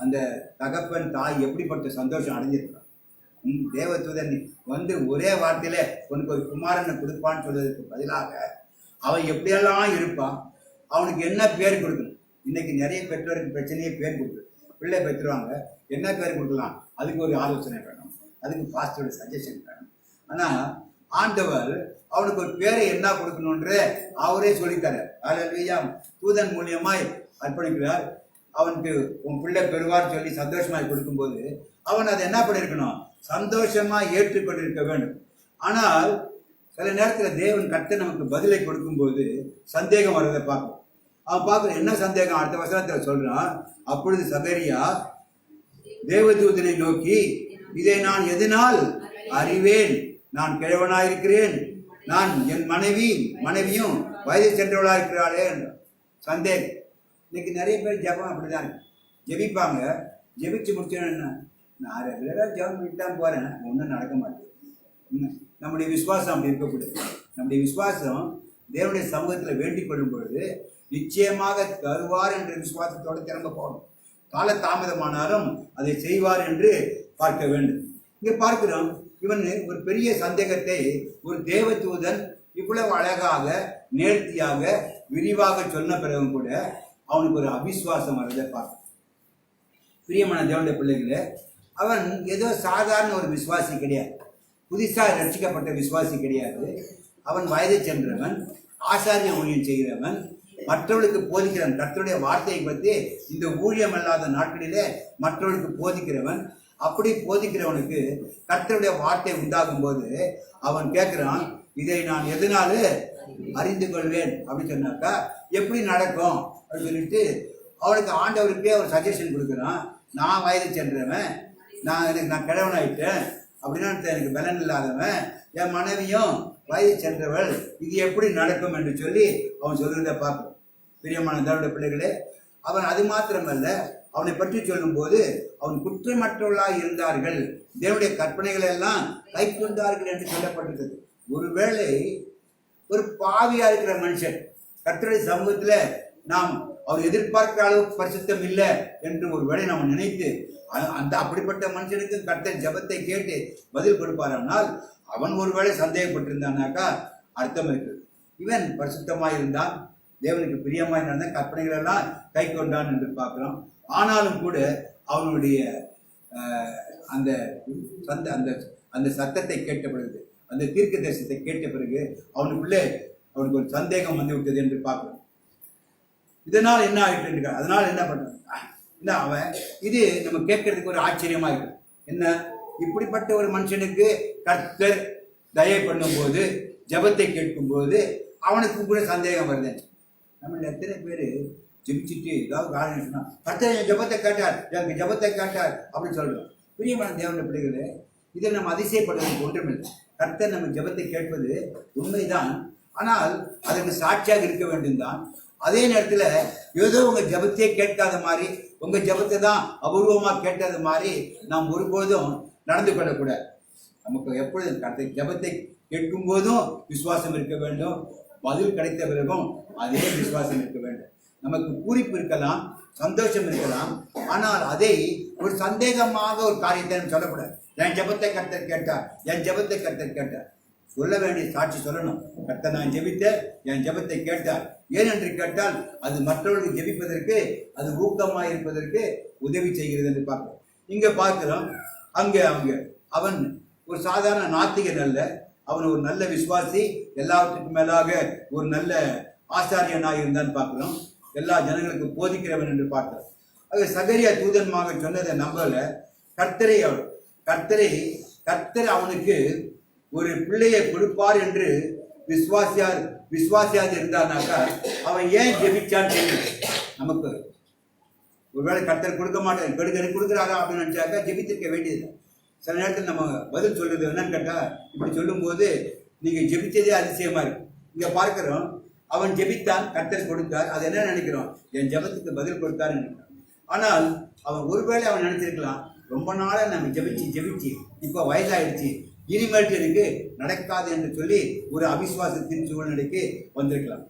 அந்த தகப்பன் தாய் எப்படிப்பட்ட சந்தோஷம் அடைஞ்சிருக்கான். தேவதூதன் வந்து ஒரே வார்த்தையில உனக்கு ஒரு குமாரனை கொடுப்பான்னு சொல்வதற்கு பதிலாக அவன் எப்படியெல்லாம் இருப்பான், அவனுக்கு என்ன பேர் கொடுக்கணும். இன்னைக்கு நிறைய பெற்றோருக்கு பிரச்சனையே பேர் கொடுக்குது. பிள்ளை பெற்றுருவாங்க, என்ன பேர் கொடுக்கலாம், அதுக்கு ஒரு ஆலோசனை வேணும், அதுக்கு பாஸ்டரோட சஜஷன் வேணும். ஆனா ஆண்டவர் அவனுக்கு ஒரு பேரை என்ன கொடுக்கணும்ன்ற அவரே சொல்லித்தாரு. ஹல்லேலூயா. தூதன் மூலியமாய் அர்ப்பணிக்கிறார். அவனுக்கு உன் பிள்ளை பெறுவார் சொல்லி சந்தோஷமாய் கொடுக்கும்போது அவன் அதை என்ன பண்ணிருக்கணும், சந்தோஷமா ஏற்றுக்கொண்டிருக்க வேண்டும். ஆனால் சில நேரத்தில் தேவன் கர்த்தர் நமக்கு பதிலை கொடுக்கும்போது சந்தேகம் வர்றதை பார்க்கும். அவன் பார்க்குற என்ன சந்தேகம், அடுத்த வசனத்தில் சொல்றான், அப்பொழுது சகரியா தேவதூதனை நோக்கி, இதை நான் எதனால் அறிவேன், நான் கிழவனாயிருக்கிறேன், நான் என் மனைவியும் வயதை சென்றவளா இருக்கிறாளே என்ற சந்தேகம். இன்னைக்கு நிறைய பேர் ஜெபம் அப்படிதான் ஜெபிப்பாங்க, ஜெபிச்சு முடிச்சோன்னு நான் ரெகுலராக ஜெபம் பண்ணிட்டு தான் போறேன், ஒன்றும் நடக்க மாட்டேங்குது. நம்முடைய விசுவாசம் அப்படி இருக்கக்கூடாது. நம்முடைய விசுவாசம் தேவனுடைய சமூகத்தில் வேண்டிக் கொள்ளும் பொழுது நிச்சயமாக தருவார் என்ற விசுவாசத்தோடு திரும்ப போகணும். கால தாமதமானாலும் அதை செய்வார் என்று பார்க்க வேண்டும். இங்கே பார்க்கிறோம், இவன் ஒரு பெரிய சந்தேகத்தை ஒரு தேவதூதன் இவ்வளவு அழகாக நேர்த்தியாக விரிவாக சொன்ன பிறகும் கூட அவனுக்கு ஒரு அவிசுவாசம் வரதை பார்க்க. பிரியமான தேவனுடைய பிள்ளைகளே, அவன் ஏதோ சாதாரண ஒரு விசுவாசி கிடையாது, புதுசாக ரட்சிக்கப்பட்ட விசுவாசி கிடையாது. அவன் வயதை சென்றவன், ஆசாரிய ஊழியம் செய்கிறவன், மற்றவர்களுக்கு போதிக்கிறவன். கர்த்தருடைய வார்த்தையை பற்றி இந்த ஊழியம் அல்லாத நாட்களிலே மற்றவர்களுக்கு போதிக்கிறவன். அப்படி போதிக்கிறவனுக்கு கர்த்தருடைய வார்த்தை உண்டாகும் போது அவன் கேட்கிறான், இதை நான் எதனால அறிந்து கொள்வேன் அப்படின்னு சொன்னாக்கா எப்படி நடக்கும் அப்படின்னு சொல்லிட்டு அவனுக்கு ஆண்டவருக்கே ஒரு சஜஷன் கொடுக்குறான். நான் வயது சென்றவன், நான் கிழவனாயிட்டேன் அப்படின்னா எனக்கு பலன் இல்லாதவன், என் மனைவியும் வயது சென்றவள், இது எப்படி நடக்கும் என்று சொல்லி அவன் சொல்றதை பார்க்கும். பிரியமான தேவனுடைய பிள்ளைகளே, அவன் அது மாத்திரமல்ல, அவனை பற்றி சொல்லும் போது அவன் குற்றமற்றவர்களாக இருந்தார்கள், தேவனுடைய கற்பனைகளை எல்லாம் கை கொண்டார்கள் என்று சொல்லப்பட்டிருக்கிறது. ஒருவேளை ஒரு பாவியா இருக்கிற மனுஷன் கர்த்தருடைய சமூகத்துல நாம் அவர் எதிர்பார்க்கிற அளவுக்கு பரிசுத்தம் இல்லை என்று ஒரு வேளை நாம் நினைத்து அந்த அப்படிப்பட்ட மனுஷனுக்கு கர்த்தர் ஜெபத்தை கேட்டு பதில் கொடுப்பாரானால் அவன் ஒருவேளை சந்தேகப்பட்டிருந்தானாக்கா அர்த்தம் இருக்குது. இவன் பரிசுத்தமாய் இருந்தான், தேவனுக்கு பிரியமாய் நடந்த கற்பனைகள் எல்லாம் கை கொண்டான் என்று பார்க்கிறோம். ஆனாலும் கூட அவனுடைய அந்த அந்த அந்த சத்தத்தை கேட்ட பிறகு, அந்த தீர்க்க தரிசனத்தை கேட்ட பிறகு அவனுக்கு ஒரு சந்தேகம் வந்து விட்டது என்று பார்க்கிறோம். இதனால் என்ன ஆயிட்டு, அதனால் என்ன பண்றான், அவன் இது நம்ம கேட்கறதுக்கு ஒரு ஆச்சரியமா இருக்கு. என்ன, இப்படிப்பட்ட ஒரு மனுஷனுக்கு கர்த்தர் தயை பண்ணும் போது, ஜபத்தை கேட்கும் போது அவனுக்கு கூட சந்தேகம் வருது. நம்ம எத்தனை பேர் ஜெபிச்சுட்டு ஏதாவது காரணம் சொன்னா கர்த்தர் என் ஜபத்தை கேட்டார், எனக்கு ஜபத்தை கேட்டார் அப்படின்னு சொல்றோம். பிரியமான தேவனுடைய பிள்ளைகளே, இதை நம்ம அதிசயப்படுவதற்கு ஒன்றுமில்லை. கர்த்தர் நம்ம ஜபத்தை கேட்பது உண்மைதான், ஆனால் அதற்கு சாட்சியாக இருக்க வேண்டும் தான். அதே நேரத்தில் ஏதோ உங்க ஜபத்தையே கேட்காத மாதிரி, உங்க ஜபத்தை தான் அபூர்வமா கேட்டது மாதிரி நாம் ஒருபோதும் நடந்து கொள்ளக்கூடாது. நமக்கு எப்பொழுதும் கர்த்தர் ஜபத்தை கேட்கும் போதும் விசுவாசம் இருக்க வேண்டும், பதில் கிடைத்த பிறகும் அதே விசுவாசம் இருக்க வேண்டும். நமக்கு பூரிப்பு இருக்கலாம், சந்தோஷம் இருக்கலாம், ஆனால் அதை ஒரு சந்தேகமாக ஒரு காரியத்தை சொல்லக்கூடாது. என் ஜபத்தை கர்த்தர் கேட்டார், என் ஜபத்தை கர்த்தர் கேட்டார். சொல்ல வேண்டிய சாட்சி சொல்லணும். கர்த்தர் நான் ஜெபித்தேன், என் ஜெபத்தை கேட்டார். ஏன் என்று கேட்டால் அது மற்றவர்களுக்கு ஜெபிப்பதற்கு, அது ஊக்கமாக இருப்பதற்கு உதவி செய்கிறது என்று பார்க்கிறோம். இங்க பார்க்கிறோம், அங்கே அவன் ஒரு சாதாரண நாத்திகன் அல்ல, அவன் ஒரு நல்ல விசுவாசி, எல்லாவற்றுக்கும் மேலாக ஒரு நல்ல ஆசாரியனாக இருந்தான்னு பார்க்கிறோம். எல்லா ஜனங்களுக்கு போதிக்கிறவன் என்று பார்க்கிறோம். அது சகரியா தூதன்மாக சொன்னதை நம்பல. கர்த்தரை அவனுக்கு ஒரு பிள்ளையை கொடுப்பார் என்று விசுவாசியாக இருந்தானாக்கா அவன் ஏன் ஜெபிச்சான்னு தெரியும். நமக்கு ஒருவேளை கர்த்தர் கொடுக்க மாட்டேன், கொடுக்குறாரா அப்படின்னு நினைச்சாக்கா ஜெபித்திருக்க வேண்டியது. சில நேரத்தில் நம்ம பதில் சொல்றது என்னன்னு கேட்டா, இப்படி சொல்லும் போது நீங்க ஜெபிச்சதே அதிசயமா இருக்கு. இங்க பார்க்கிறோம், அவன் ஜெபித்தான், கர்த்தர் கொடுத்தார். அது என்ன நினைக்கிறோம், என் ஜெபத்துக்கு பதில் கொடுத்தாருன்னு நினைக்கிறான். ஆனால் அவன் ஒருவேளை அவன் நினைச்சிருக்கலாம், ரொம்ப நாளா நம்ம ஜெபிச்சு இப்போ வயசாயிடுச்சு, இனிமேல் எனக்கு நடக்காது என்று சொல்லி ஒரு அவிசுவாசத்தின் சூழ்நிலைக்கு வந்திருக்கலாம்.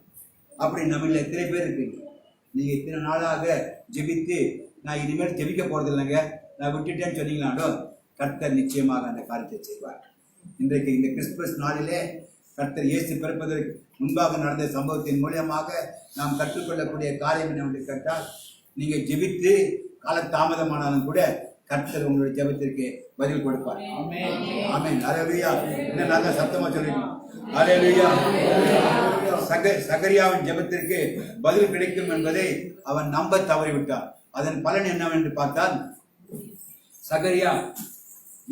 அப்படி நம்மள எத்தனை பேர் இருக்கீங்க, நீங்க இத்தனை நாளாக ஜெபித்து நான் இனிமேல் ஜெபிக்க போறது இல்லைங்க, நான் விட்டுட்டேன்னு சொன்னீங்களாண்டோ கர்த்தர் நிச்சயமாக அந்த காரியத்தை செய்வார். இன்றைக்கு இந்த கிறிஸ்துமஸ் நாளிலே கர்த்தர் இயேசு பிறப்பதற்கு முன்பாக நடந்த சம்பவத்தின் மூலியமாக நாம் கற்றுக்கொள்ளக்கூடிய காரியம் என்னவென்று கேட்டால், நீங்க ஜெபித்து கால தாமதமானாலும் கூட கர்த்தர் உங்களுடைய ஜெபத்திற்கு பதில் கொடுப்பார். ஆமென். ஹல்லேலூயா. என்ன நல்ல சத்தமா சொல்லிருக்கோம். ஹல்லேலூயா. சகரியாவின் ஜெபத்திற்கு பதில் கிடைக்கும் என்பதை அவன் நம்ப தவறிவிட்டான். அதன் பலன் என்னவென்று பார்த்தால் சகரியா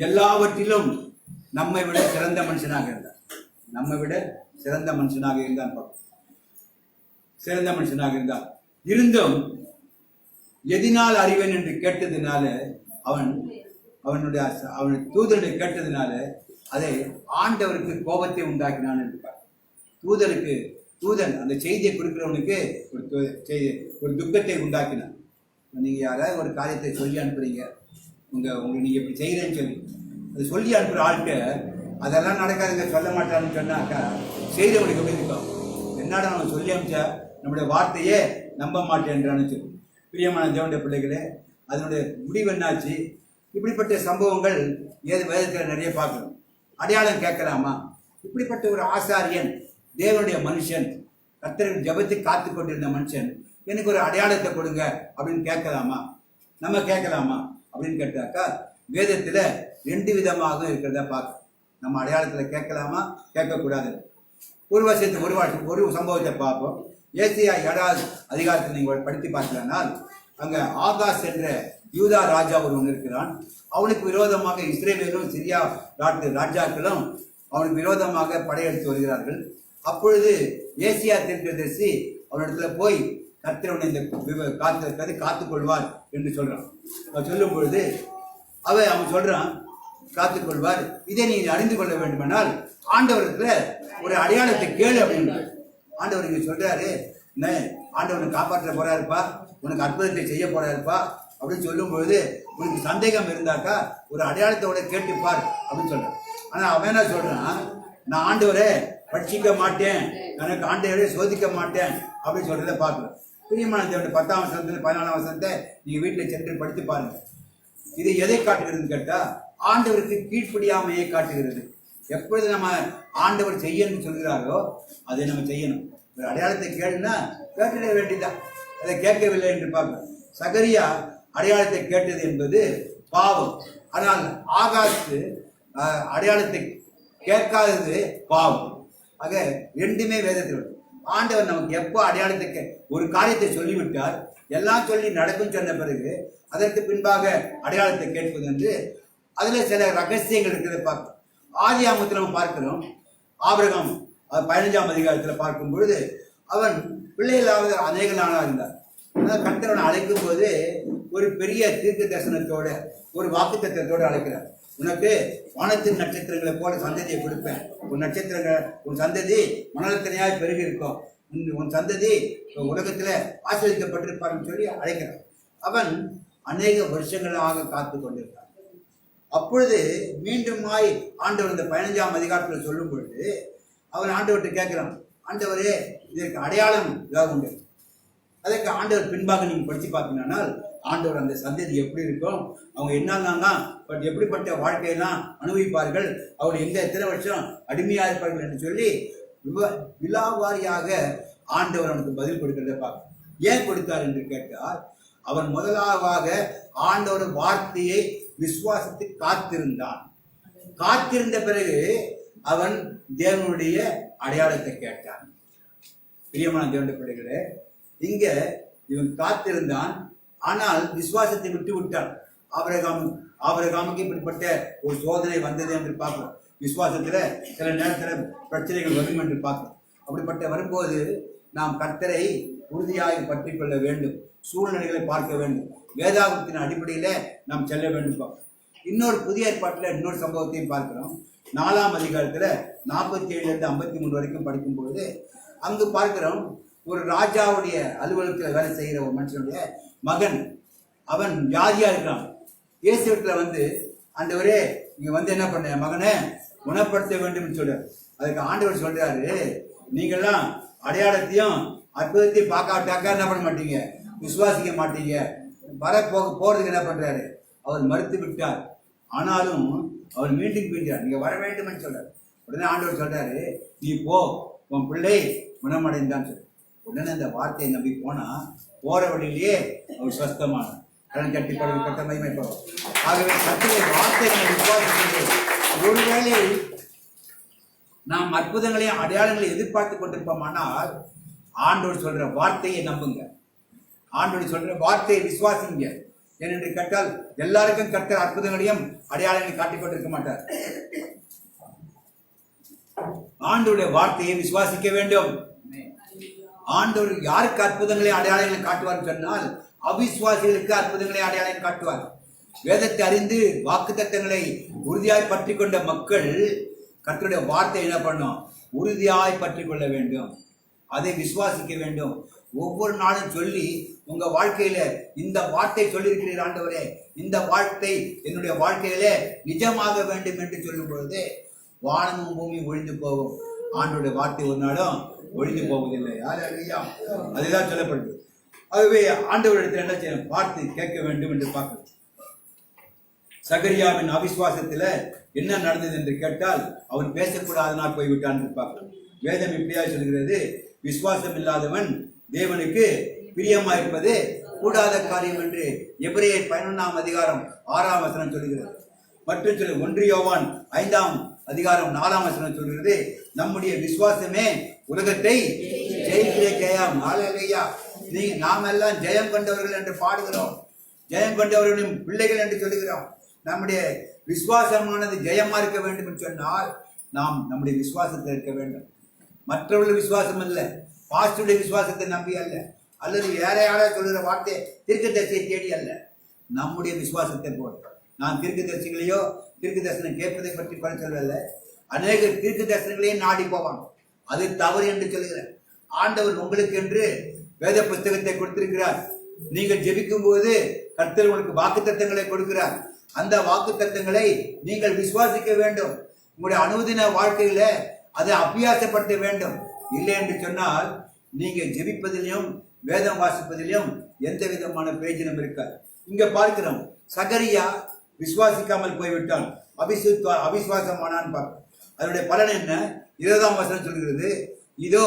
எல்லாவற்றிலும் நம்மை விட சிறந்த மனுஷனாக இருந்தார். நம்மை விட சிறந்த மனுஷனாக இருந்தான். சிறந்த மனுஷனாக இருந்தார். இருந்தும் எதினால் அறிவேன் என்று கேட்டதுனால அவனுடைய தூதனுடைய கேட்டதுனால அதை ஆண்டவருக்கு கோபத்தை உண்டாக்கினான் என்று தூதன் அந்த செய்தியை கொடுக்கிறவனுக்கு ஒரு துக்கத்தை உண்டாக்கினான். நீங்க யாராவது ஒரு காரியத்தை சொல்லி அனுப்புறீங்க, உங்க நீங்க இப்படி செய்யறேன்னு சொல்லி அதை சொல்லி அனுப்புற ஆள்கிட்ட அதெல்லாம் நடக்காதுங்க சொல்ல மாட்டான்னு சொன்னாக்கா செய்தவனுக்கு எப்படி இருக்கும்? என்னடா அவன் சொல்லி அனுப்பிச்சா நம்முடைய வார்த்தையே நம்ப மாட்டேன்றான்னு சொல்லி. பிரியமான தேவனுடைய பிள்ளைகளே, அதனுடைய முடிவு என்னாச்சு? இப்படிப்பட்ட சம்பவங்கள் வேதத்தில் நிறைய பார்க்கணும். அடையாளம் கேட்கலாமா? இப்படிப்பட்ட ஒரு ஆசாரியன், தேவனுடைய மனுஷன், கர்த்தரின் ஜெபத்தை காத்து கொண்டிருந்த மனுஷன் எனக்கு ஒரு அடையாளத்தை கொடுங்க அப்படின்னு கேட்கலாமா? நம்ம கேட்கலாமா அப்படின்னு கேட்டாக்கா வேதத்துல 2 விதமாக இருக்கிறத பார்க்க. நம்ம அடையாளத்துல கேட்கலாமா, கேட்கக்கூடாது. ஒரு சம்பவத்தை பார்ப்போம். ஏசியா 7வது அதிகாரத்தில் நீங்கள் படித்து பார்க்கலானால் அங்க ஆகாஸ் என்ற யூதா ராஜா ஒருவன் இருக்கிறான். அவனுக்கு விரோதமாக இஸ்ரேலும் சிரியா ராஜாக்களும் அவனுக்கு விரோதமாக படையெடுத்து வருகிறார்கள். அப்பொழுது ஏசியா தீர்க்கதரிசி அவனிடத்துல போய் கர்த்தர் இந்த காத்துக் கொள்வார் என்று சொல்றான். அவன் சொல்லும் பொழுது அவன் சொல்றான், காத்துக்கொள்வார், இதை நீ அறிந்து கொள்ள வேண்டுமானால் ஆண்டவரத்துல ஒரு அடையாளத்தை கேளு அப்படின்னு. ஆண்டவர் இங்க சொல்றாரு, ஆண்டவனை காப்பாற்ற போறாருப்பா, உனக்கு அற்புதத்தை செய்ய போறாருப்பா அப்படின்னு சொல்லும் பொழுது உனக்கு சந்தேகம் இருந்தாக்கா ஒரு அடையாளத்தோட கேட்டுப்பார் அப்படின்னு சொல்றான். ஆனா அவன் என்ன சொல்றான், நான் ஆண்டவரை பட்சிக்க மாட்டேன், எனக்கு ஆண்டவரை சோதிக்க மாட்டேன் அப்படின்னு சொல்றதை பார்க்கலாம். பிரியமான தேவனுடைய 10ஆம் வசனத்துல 14ஆம் வசனத்தை நீங்க வீட்டில் சென்று படித்து பாருங்க. இது எதை காட்டுகிறதுன்னு கேட்டா ஆண்டவருக்கு கீழ்ப்படியாமையை காட்டுகிறது. எப்பொழுது நம்ம ஆண்டவர் செய்யணும்னு சொல்கிறாரோ அதை நம்ம செய்யணும். ஒரு அடையாளத்தை கேளுன்னா கேட்டுட வேண்டியதான், அதை கேட்கவில்லை என்று பார்க்கணும். சகரியா அடையாளத்தை கேட்டது என்பது பாவம். ஆனால் ஆகாசு அடையாளத்தை கேட்காதது பாவம். ஆக 2மே வேதத்தில். ஆண்டவர் நமக்கு எப்போ அடையாளத்தை ஒரு காரியத்தை சொல்லிவிட்டார், எல்லாம் சொல்லி நடக்கும் சொன்ன பிறகு அதற்கு பின்பாக அடையாளத்தை கேட்பது என்று அதுல சில ரகசியங்கள் இருக்கிறத பார்க்கிறோம். ஆதியாகமத்தில் நம்ம பார்க்கிறோம். ஆபிரகாம் 15ஆம் அதிகாரத்தில் பார்க்கும் பொழுது அவன் பிள்ளைகளாவது அநேக நாளாக இருந்தார். கர்த்தர் அழைக்கும் போது ஒரு பெரிய தீர்க்க தரிசனத்தோட ஒரு வாக்குத்தத்தத்தோடு அழைக்கிறார். உனக்கு வானத்தின் நட்சத்திரங்களை போல சந்ததியை கொடுப்பேன், உன் நட்சத்திரங்கள் உன் சந்ததி மனத்தினையாய் பெருகி இருக்கும், உன் சந்ததி உலகத்துல ஆசிரியக்கப்பட்டிருப்பார்னு சொல்லி அழைக்கிறான். அவன் அநேக வருஷங்களாக காத்து கொண்டிருக்கான். அப்பொழுது மீண்டுமாய் ஆண்டவர் இந்த 15ஆம் அதிகாரத்தில் சொல்லும் பொழுது அவன் ஆண்டவர்கிட்ட கேட்கிறான், ஆண்டவரே இதற்கு அடையாளம் ஏதாவது உண்டு? அதற்கு ஆண்டவர் பின்பாக நீங்க படிச்சு பார்த்தீங்கன்னா ஆண்டவர் அந்த சந்ததி எப்படி இருக்கும், அவங்க என்னன்னா எப்படிப்பட்ட வாழ்க்கையெல்லாம் அனுபவிப்பார்கள், அவர் எத்தனை வருஷம் அடிமையா இருப்பார்கள் என்று சொல்லி விலாவாரியாக ஆண்டவர் அவனுக்கு பதில் கொடுக்கிறத பார்க்க. ஏன் கொடுத்தார் என்று கேட்டால் அவன் முதலாவது ஆண்டவர் வார்த்தையை விசுவாசத்தை காத்திருந்தான். காத்திருந்த பிறகு அவன் தேவனுடைய அடையாளத்தை கேட்டான். பிரியமான தேவனுடைய பிள்ளைகளே, இங்க இவன் காத்திருந்தான், ஆனால் விசுவாசத்தை விட்டு விட்டான். ஆபிரகாமுக்கு இப்படிப்பட்ட ஒரு சோதனை வந்தது என்று பார்க்கிறோம். விசுவாசத்துல சில நேரத்தில் பிரச்சனைகள் வரும் என்று பார்க்கிறோம். அப்படிப்பட்ட வரும்போது நாம் கர்த்தரை உறுதியாக பற்றி கொள்ள வேண்டும், சூழ்நிலைகளை பார்க்க வேண்டும், வேதாகத்தின் அடிப்படையில நாம் செல்ல வேண்டும். இன்னொரு புதிய ஏற்பாட்டில் இன்னொரு சம்பவத்தையும் பார்க்கிறோம். 4ஆம் அதிகாரத்துல 47 to 53 வரைக்கும் படிக்கும்போது அங்கு பார்க்கிறோம், ஒரு ராஜாவுடைய அலுவலகத்தில் வேலை செய்கிற ஒரு மனுஷனுடைய மகன், அவன் வியாதியா இருக்கிறான். இயேசுவிடத்துல வந்து, ஆண்டவரே நீங்க என்ன பண்ண மகனை குணப்படுத்த வேண்டும் சொல்றாரு. அதுக்கு ஆண்டவர் சொல்றாரு, நீங்கெல்லாம் அடையாளத்தையும் அற்புதத்தையும் பார்க்காட்டாக்கா என்ன பண்ண மாட்டீங்க, விசுவாசிக்க மாட்டீங்க. போறதுக்கு என்ன பண்றாரு, அவர் மறுத்து விட்டார். ஆனாலும் அவர் மீண்டும் மீண்டார், நீங்க வர வேண்டும் என்று சொல்றாரு. உடனே ஆண்டவர் சொல்றாரு, நீ போ, உன் பிள்ளை குணமடைந்தான் சொல்லு. உடனே அந்த வார்த்தையை நம்பி போனா போற வழியிலேயே அவர் சுஸ்தமான கடன் கட்டி படுவது கட்ட மகிமைப்படும். ஆகவே கர்த்தருடைய வார்த்தைகளை விசுவாசிக்கிறது. ஒருவேளை நாம் அற்புதங்களையும் அடையாளங்களையும் எதிர்பார்த்து கொண்டிருப்போமானால் ஆண்டவர் சொல்ற வார்த்தையை நம்புங்க. ஆண்டவர் சொல்ற வார்த்தையை விசுவாசிங்க. ஏனென்று கேட்டால் எல்லாருக்கும் கர்த்தர் அற்புதங்களையும் அடையாளங்களையும் காட்டிக் கொண்டிருக்க மாட்டார். ஆண்டவருடைய வார்த்தையை விசுவாசிக்க வேண்டும். ஆண்டவர் யாருக்கு அற்புதங்களை அடையாளங்களை காட்டுவார் சொன்னால் அவிசுவாசிகளுக்கு அற்புதங்களை அடையாளம் காட்டுவார். வேதத்தை அறிந்து வாக்குத்தத்தங்களை உறுதியாய் பற்றி கொண்ட மக்கள் கர்த்தருடைய வார்த்தை என்ன பண்ணும்? உறுதியாய் பற்றி கொள்ள வேண்டும், அதை விசுவாசிக்க வேண்டும். ஒவ்வொரு நாளும் சொல்லி உங்க வாழ்க்கையில இந்த வார்த்தை சொல்லியிருக்கிறீர் ஆண்டவரே, இந்த வார்த்தை என்னுடைய வாழ்க்கையில நிஜமாக வேண்டும் என்று சொல்லும் பொழுது வானமும் பூமி ஒழிந்து போகும். ஆண்டோடைய வார்த்தை ஒரு நாளும் ஒழிந்து போவதில்லை. அதுதான் சொல்லப்படுது. ஆகவே ஆண்டவரிடத்தில் என்ன செய்யணும்? பார்த்து கேட்க வேண்டும் என்று பார்க்கணும். சகரியாவின் அவிசுவாசத்துல என்ன நடந்தது என்று கேட்டால் அவன் பேசக்கூடாதனால் போய்விட்டான் என்று பார்க்கணும். வேதம் இப்படியா சொல்கிறது, விசுவாசம் இல்லாதவன் தேவனுக்கு பிரியமாயிருப்பது கூடாத காரியம் என்று எபிரேயர் 11ஆம் அதிகாரம் 6ஆம் வசனம் சொல்கிறது. மற்றும் சொல்ல 1 யோவான் 5ஆம் அதிகாரம் 4ஆம் வசனம் சொல்கிறது, நம்முடைய விசுவாசமே உலகத்தை ஜெயிக்கிற ஜெயம். ஹல்லேலூயா. நாம் எல்லாம் ஜெயம் கொண்டவர்கள் என்று பாடுகிறோம், ஜெயம் கொண்டவர்களின் பிள்ளைகள் என்று சொல்லுகிறோம். நம்முடைய விசுவாசமானது ஜெயமா இருக்க வேண்டும் என்று சொன்னால் நாம் நம்முடைய விசுவாசத்தில் இருக்க வேண்டும். மற்றவர்கள் விசுவாசம் அல்ல, பாஸ்டருடைய விசுவாசத்தை நம்பி அல்ல, அல்லது வேற யாராவது சொல்லுகிற வார்த்தை தீர்க்கதரிசியை தேடி அல்ல, நம்முடைய விசுவாசத்தை போல். நான் தீர்க்கதரிசிகளையோ தீர்க்க தரிசனம் கேட்பதை பற்றி பல சொல்லல. அநேக தீர்க்க தரிசனங்களையும் நாடி போவாங்க, அது தவறு என்று சொல்லுகிறேன். ஆண்டவர் உங்களுக்கு என்று வேத புஸ்தகத்தை கொடுத்திருக்கிறார். நீங்கள் ஜெபிக்கும் போது கர்த்தர் உங்களுக்கு வாக்குத்தத்தங்களை கொடுக்கிறார். அந்த வாக்குத்தத்தங்களை நீங்கள் விசுவாசிக்க வேண்டும். உங்களுடைய அனுதின வாழ்க்கையில அதை அபியாசப்படுத்த வேண்டும். இல்லை என்று சொன்னால் நீங்க ஜெபிப்பதிலும் வேதம் வாசிப்பதிலும் எந்த விதமான பிரயோஜனம் இருக்காது. இங்க பார்க்கிறோம், சகரியா விசுவாசிக்காமல் போய்விட்டான், அவிசுவாசமானான் பார்க்க. அதனுடைய பலன் என்ன? 20ஆம் வசனம் சொல்கிறது, இதோ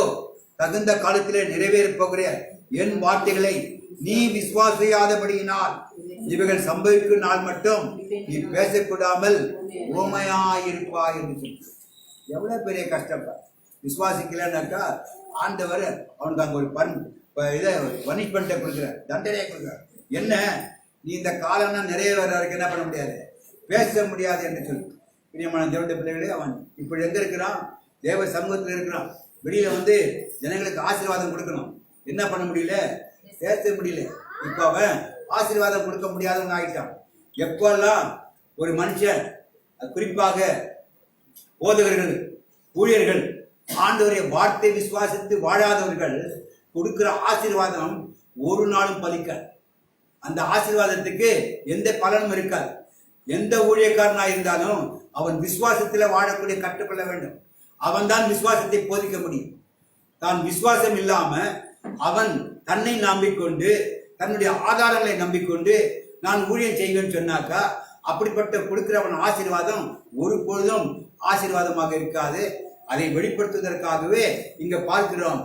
தகுந்த காலத்திலே நிறைவேறப் போகிற என் வார்த்தைகளை நீ விசுவாசியாதபடியினால் இவைகள் சம்பவிக்கும் நாள் மட்டும் நீ பேசக்கூடாமல் ஊமையாயிருப்பாய் என்று சொல்லி. எவ்வளவு பெரிய கஷ்டப்பா. விசுவாசிக்கலன்னாக்கா ஆண்டவர் அவனுக்கு அங்க ஒரு பனிஷ்மெண்ட்டை கொடுக்குறார், தண்டனையை கொடுக்குறார். என்ன, நீ இந்த காலம்னா நிறைய வர்றதுக்கு என்ன பண்ண முடியாது, பேச முடியாது என்று சொல்லி. பிரியமான தேவனுடைய பிள்ளைகளே, அவன் இப்படி எங்க இருக்கிறான்? தேவ சமூகத்தில் இருக்கிறான். வெளியில வந்து ஜனங்களுக்கு ஆசீர்வாதம் கொடுக்கணும், என்ன பண்ண முடியல, பேச முடியல. இப்ப அவன் ஆசீர்வாதம் கொடுக்க முடியாதவங்க ஆகிட்டான். எப்பெல்லாம் ஒரு மனுஷன், குறிப்பாக போதகர்கள், ஊழியர்கள், ஆண்டவருடைய வார்த்தை விசுவாசித்து வாழாதவர்கள் கொடுக்கிற ஆசீர்வாதம் ஒரு நாளும் பலிக்க, அந்த ஆசீர்வாதத்துக்கு எந்த பலனும் இருக்காது. எந்த ஊழியக்காரனா இருந்தாலும் அவன் விசுவாசத்துல வாழக்கூடிய கற்றுக்கொள்ள வேண்டும். அவன் தான் விசுவாசத்தை போதிக்க முடியும். தான் விசுவாசம் இல்லாம அவன் தன்னை நம்பிக்கொண்டு தன்னுடைய ஆதாரங்களை நம்பிக்கொண்டு நான் ஊழியம் செய்வேன்னு சொன்னாக்கா அப்படிப்பட்ட கொடுக்கிறவன் ஆசீர்வாதம் ஒரு பொழுதும் ஆசீர்வாதமாக இருக்காது. அதை வெளிப்படுத்துவதற்காகவே இங்க பார்க்கிறோம்,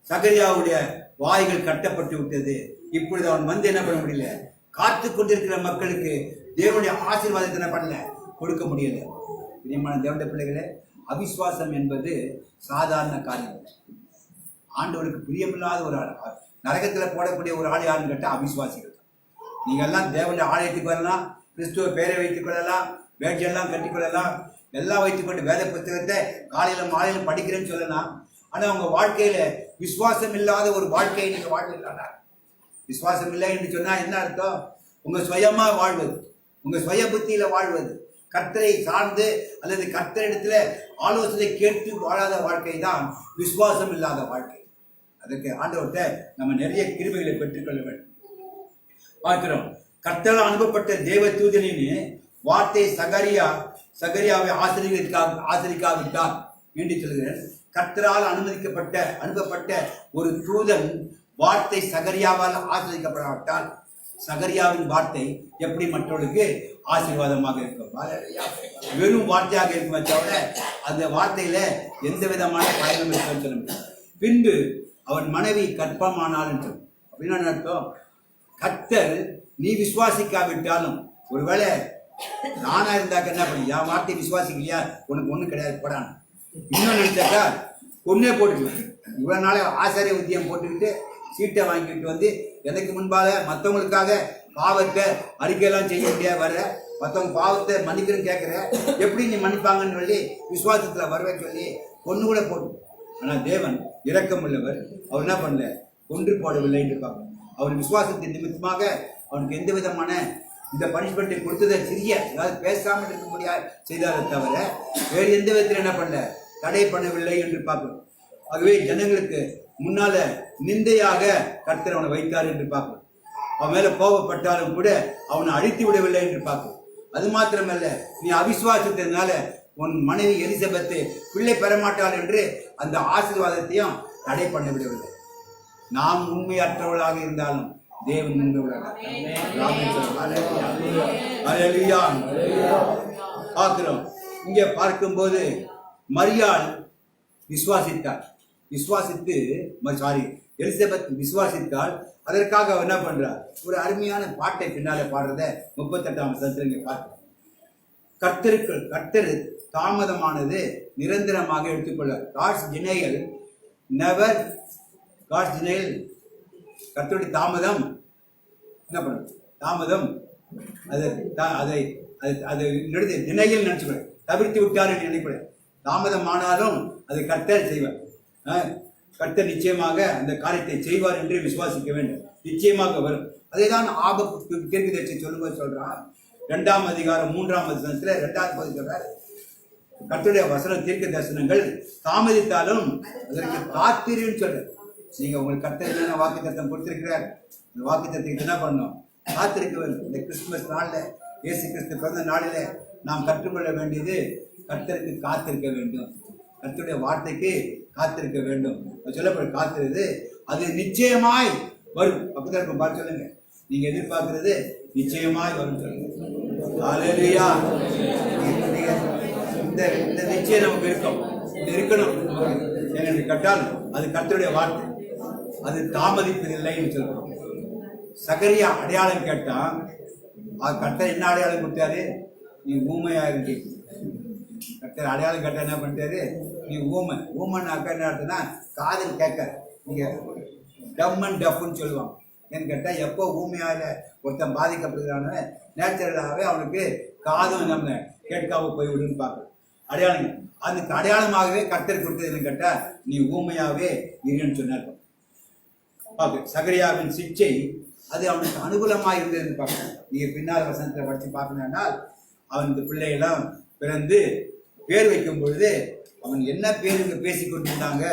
சகரியாவுடைய வாய்கள் கட்டப்பட்டு விட்டது. இப்பொழுது அவன் வந்து என்ன பண்ண முடியல, காத்து கொண்டிருக்கிற மக்களுக்கு தேவனுடைய ஆசீர்வாதத்தை என்ன பண்ணல, கொடுக்க முடியல. பிரியமான தேவனுடைய பிள்ளைகளே, அவிசுவாசம் என்பது சாதாரண காரியம். ஆண்டவருக்கு பிரியமில்லாத ஒரு ஆள், நரகத்துல போடக்கூடிய ஒரு ஆள் யாருன்னு கேட்டா அவிசுவாசிகள். நீங்க எல்லாம் தேவனுடைய ஆலயத்துக்கு வரலாம், கிறிஸ்துவ பேரை வைத்துக் கொள்ளலாம், வேட்டையெல்லாம் கட்டிக்கொள்ளலாம், எல்லாம் வைத்துக்கொண்டு வேத புத்தகத்தை காலையில மாலையில படிக்கிறேன்னு சொல்லலாம். ஆனா உங்க வாழ்க்கையில விசுவாசம் இல்லாத ஒரு வாழ்க்கையை நீங்க வாழ்வீங்களா? விசுவாசம் இல்லை என்று சொன்னா என்ன அர்த்தம்? உங்க சுயமா வாழ்வது, உங்க சுய புத்தியில வாழ்வது, கர்த்தரை சார்ந்து அல்லது கர்த்தரிடத்துல ஆலோசனை கேட்டு வாழாத வாழ்க்கை தான் விசுவாசம் இல்லாத வாழ்க்கை. அதற்கு ஆண்டவர்கிட்ட நம்ம நிறைய கிருபைகளை பெற்றுக்கொள்ள வேண்டும். பார்க்கிறோம், கர்த்தரால் அனுப்பப்பட்ட தேவ தூதனின் வார்த்தை சகரியாவை ஆசிரிக்காவிட்டார் என்று சொல்கிறேன். கர்த்தரால் அனுப்பப்பட்ட ஒரு தூதன் வார்த்தை சகரியாவால் ஆசிரியக்கப்படாவிட்டால் சகரியாவின் வார்த்தை எப்படி மற்றவர்களுக்கு ஆசீர்வாதமாக இருக்கும்? வெறும் வார்த்தையாக இருக்குமே தவிர அந்த வார்த்தையில எந்த விதமான பயனும் இருக்குன்னு சொல்ல முடியும். பின்பு அவன் மனைவி கற்பமானாள் என்று அப்படின்னு அர்த்தம். கர்த்தர் நீ விசுவாசிக்காவிட்டாலும், ஒருவேளை நானா இருந்தாக்க என்ன பண்ணி, என் வார்த்தை விசுவாசிக்கலையா, உனக்கு ஒண்ணும் கிடையாது படான். இன்னும் நினைச்சாக்கா ஒன்னே போட்டுக்கலாம். இவ்வளவு நாள ஆசாரிய உத்தியம் போட்டுக்கிட்டு சீட்டை வாங்கிட்டு வந்து எனக்கு முன்பாக மற்றவங்களுக்காக பாவத்தை அறிக்கையெல்லாம் செய்ய முடியாது வர, மற்றவங்க பாவத்தை மன்னிக்கிறேன்னு கேட்குற, எப்படி நீ மன்னிப்பாங்கன்னு சொல்லி விசுவாசத்தில் வரவே சொல்லி கொன்று கூட போட்டு. ஆனால் தேவன் இரக்கம் உள்ளவர். அவர் என்ன பண்ணல, கொன்று போடவில்லை என்று பார்க்கணும். அவர் விசுவாசத்தின் நிமித்தமாக அவனுக்கு எந்த விதமான இந்த பனிஷ்மெண்ட்டை கொடுத்ததை சிறிய, அதாவது பேசாமல் இருக்க முடியாது செய்தாரே தவிர வேறு எந்த விதத்தில் என்ன பண்ணல, தடை பண்ணவில்லை என்று பார்க்கணும். ஆகவே ஜனங்களுக்கு முன்னால நிந்தையாக கர்த்தர் அவனை வைத்தார் என்று பார்க்கணும். அவன் மேல கோபப்பட்டாலும் கூட அவனை அழித்து விடவில்லை என்று பார்க்கணும். அது மாத்திரமல்ல, நீ அவிசுவாசத்தினால உன் மனைவி எலிசபெத்து பிள்ளை பெறமாட்டாள் என்று அந்த ஆசீர்வாதத்தையும் தடை பண்ண விடவில்லை. நாம் உண்மையற்றவர்களாக இருந்தாலும் தேவன் உண்மையுள்ளவர். பார்க்கிறோம். இங்கே பார்க்கும்போது மரியாள் விசுவாசித்தார். எலிசபெத் விசுவாசித்தால் அதற்காக அவர் என்ன பண்றார், ஒரு அருமையான பாட்டை பின்னாலே பாடுறத 38ஆம் வசனத்தில் இங்கே பார்க்கிறோம். கர்த்தர் தாமதமானது நிரந்தரமாக எடுத்துக்கொள்ளார். கர்த்தருடைய தாமதம் என்ன பண்ணும், தாமதம் அதை நினைவில் நினைச்சுக்கூட தவிர்த்து விட்டார் என்று நினைக்கூட. தாமதம் ஆனாலும் அதை கர்த்தர் செய்வார். கர்த்தர் நிச்சயமாக அந்த காரியத்தை செய்வார் என்று விசுவாசிக்க வேண்டும். நிச்சயமாக வரும். அதைதான் ஆபத்து தீர்க்கதரிசி சொல்லும்போது சொல்றான். 2ஆம் அதிகாரம் 3ஆம் வசனத்துல 2வது பகுதி சொல்றாரு, கர்த்தருடைய வசன தீர்க்க தரிசனங்கள் தாமதித்தாலும் அதற்கு காத்திருன்னு சொல்ற. நீங்க உங்களுக்கு கர்த்தர் என்னென்ன வாக்கு தத்தம் கொடுத்திருக்கிறார், அந்த வாக்கு தத்துவத்தை என்ன பண்ணணும், காத்திருக்க வேண்டும். இந்த கிறிஸ்துமஸ் நாளில், இயேசு கிறிஸ்து பிறந்த நாளில் நாம் கற்றுக்கொள்ள வேண்டியது கர்த்தருக்கு காத்திருக்க வேண்டும். கர்த்தருடைய வார்த்தைக்கு காத்திருக்க வேண்டும். சொல்லப்படும் காத்திருது அது நிச்சயமாய் வரும். பக்கத்தில் பார்த்து சொல்லுங்க, நீங்க எதிர்பார்க்கிறது நிச்சயமாய் வரும் சொல்லுங்க. ஹல்லேலூயா. இந்த நிச்சயம் நமக்கு இருக்கணும். என்று கேட்டால் அது கர்த்தருடைய வார்த்தை, அது தாமதிப்பதில்லைன்னு சொல்றோம். சகரியா அடையாளம் கேட்டான். கர்த்தர் என்ன அடையாளம் கொடுத்தாரு, நீ ஊமையா இருக்கு. கர்த்தர் அடையாளம் கேட்டா என்ன பண்ணிட்டாரு, நீ ஊமன்னாக்கா என்ன அர்த்தம்னா காதல் கேட்க. நீங்க டம் அண்ட் டஃப்னு சொல்லுவாங்க. ஏன்னு கேட்டா எப்போ ஊமையால ஒருத்தன் பாதிக்கப்படுகிறான நேச்சுரலாகவே அவனுக்கு காதும் நம்ம கேட்காம போய்விடுன்னு பார்க்கணும். அடையாளங்கள் அதுக்கு அடையாளமாகவே கர்த்தர் கொடுத்ததுன்னு கேட்டா நீ ஊமையாவே இருன்னு சொன்னார். சகரியாவின் சிக்ஷை அது அவனுக்கு அனுகூலமாக இருந்ததுன்னு பார்க்கணும். நீங்க பின்னால் வசனத்தை படித்து பார்க்கணும்னால் அவனுக்கு பிள்ளையெல்லாம் பிறந்து பேர் வைக்கும் பொழுது அவன் என்ன பேர் இங்கே பேசி கொண்டிருந்தாங்க,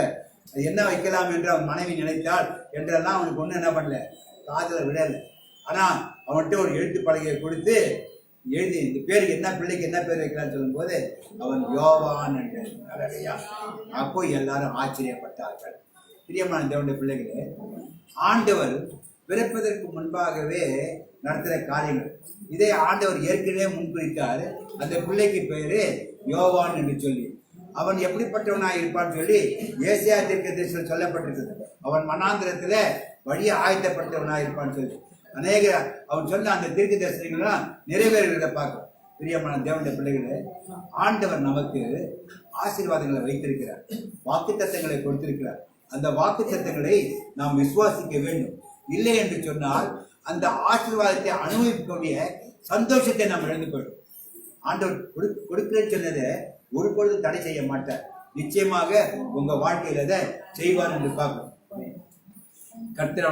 அது என்ன வைக்கலாம் என்று அவன் மனைவி நினைத்தாள் என்றெல்லாம் அவனுக்கு ஒன்றும் என்ன பண்ணல, காதில் விடலை. ஆனால் அவன்கிட்ட ஒரு எழுத்து பலகையை கொடுத்து எழுதி இந்த பேருக்கு என்ன, பிள்ளைக்கு என்ன பேர் வைக்கலான்னு சொல்லும்போது அவன் யோவான் என்றான். அப்போ எல்லாரும் ஆச்சரியப்பட்டார்கள். பிரியமான தேவனுடைய பிள்ளைகளே, ஆண்டவர் பிறப்பதற்கு முன்பாகவே நடத்துகிற காரியங்கள் இதை ஆண்டவர் ஏற்கனவே முன்குறித்தார். அந்த பிள்ளைக்கு பேரு யோவான் என்று சொல்லி அவன் எப்படிப்பட்டவனாக இருப்பான்னு சொல்லி ஏசாயா தீர்க்கதரிசியில் சொல்லப்பட்டிருக்கிறது. அவன் மனாந்திரத்தில் வழியை ஆயத்தப்பட்டவனாக இருப்பான்னு சொல்லி அநேக அவன் சொன்ன அந்த தீர்க்க தரிசனங்கள்லாம் நிறைவேறுகிறத பார்க்கிறோம். பிரியமான தேவனுடைய பிள்ளைகளே, ஆண்டவர் நமக்கு ஆசீர்வாதங்களை வைத்திருக்கிறார், வாக்குத்தத்தங்களை கொடுத்திருக்கிறார். அந்த வாக்குத்தத்தங்களை நாம் விசுவாசிக்க வேண்டும். இல்லை என்று சொன்னால் அந்த ஆசீர்வாதத்தை அனுபவிக்கக்கூடிய சந்தோஷத்தை நாம் இழந்து போயிடும். ஆண்டவர் கொடுக்கிறேன்னு சொன்னதை ஒரு பொழுது தடை செய்ய மாட்டார். நிச்சயமாக உங்க வாழ்க்கையில அதை செய்வார் என்று பார்க்கிறோம். கர்த்தர்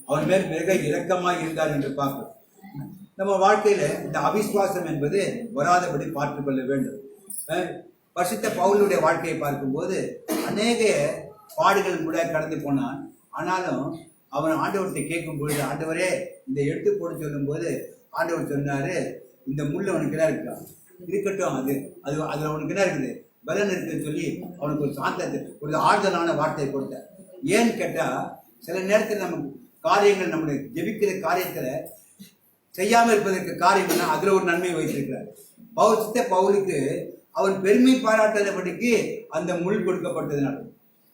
அவன் மேல் மிக இரக்கமாக இருந்தார் என்று பார்க்கிறோம். நம்ம வாழ்க்கையில இந்த அவிசுவாசம் என்பது வராதபடி பார்த்துக் கொள்ள வேண்டும். பரிசுத்த பவுலுடைய வாழ்க்கையை பார்க்கும்போது அநேக பாடுகள் கூட கடந்து போனான். ஆனாலும் அவன் ஆண்டவர்கிட்ட கேட்கும் பொழுது, ஆண்டவரே இந்த எடுத்து போட சொல்லும் போது ஆண்டவர் சொன்னாரு, இந்த முள் அவனுக்கு என்ன இருக்கான் இருக்கட்டும், அது அதுல அவனுக்கு என்ன இருக்குது, பலன் இருக்குன்னு சொல்லி அவனுக்கு ஒரு சாந்தத்தை, ஒரு ஆறுதலான வார்த்தையை கொடுத்தார். ஏன்னு கேட்டா சில நேரத்தில் நம்ம காரியங்கள், நம்முடைய ஜெபிக்கிற காரியத்துல செய்யாமல் இருப்பதற்கு காரியம் என்ன, அதுல ஒரு நன்மை வைத்திருக்கிறார். பவுலுக்கு அவன் பெருமை பாராட்டாதபடிக்கு அந்த முள் கொடுக்கப்பட்டதுனால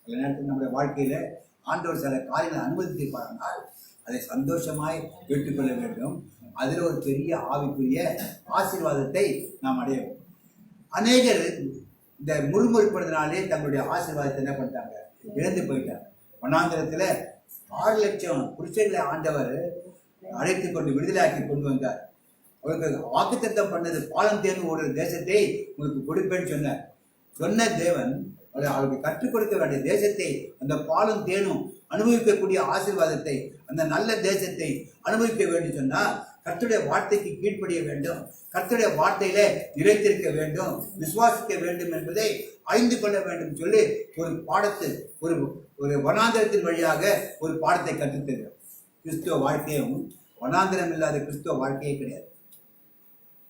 சில நேரத்தில் நம்முடைய வாழ்க்கையில ஆண்டவர் சில காரியங்களை அனுமதித்திருப்பார்கள், அதை சந்தோஷமாய் ஏற்றுக்கொள்ள வேண்டும். அதில் ஒரு பெரிய ஆவிக்குரிய ஆசீர்வாதத்தை நாம் அடைய வேண்டும். அநேகர் இந்த முறுமுறுப்பதுனாலே தங்களுடைய ஆசீர்வாதத்தை என்ன பண்ணிட்டாங்க, இழந்து போயிட்டாங்க. வனாந்திரத்தில் 6 லட்சம் புருஷர்களை ஆண்டவர் அழைத்து கொண்டு விடுதலையாக்கி கொண்டு வந்தார். அவருக்கு வாக்குத்தத்தம் பண்ணது பாலம் தேர்ந்து ஒரு தேசத்தை உங்களுக்கு கொடுப்பேன்னு சொன்னார். சொன்ன தேவன் அவருக்கு கற்றுக் கொடுக்க வேண்டிய தேசத்தை, அந்த பாலும் தேனும் அனுபவிக்கக்கூடிய ஆசீர்வாதத்தை, அந்த நல்ல தேசத்தை அனுபவிக்க வேண்டும் சொன்னா கர்த்தருடைய வார்த்தைக்கு கீழ்ப்படிய வேண்டும், கர்த்தருடைய வார்த்தையில நிலைத்திருக்க வேண்டும், விசுவாசிக்க வேண்டும் என்பதை அறிந்து கொள்ள வேண்டும் சொல்லி ஒரு பாடத்தில் ஒரு வனாந்திரத்தின் வழியாக ஒரு பாடத்தை கற்றுத்தருகிறார். கிறிஸ்துவ வாழ்க்கையும் வனாந்திரம் இல்லாத கிறிஸ்துவ வாழ்க்கையே கிடையாது.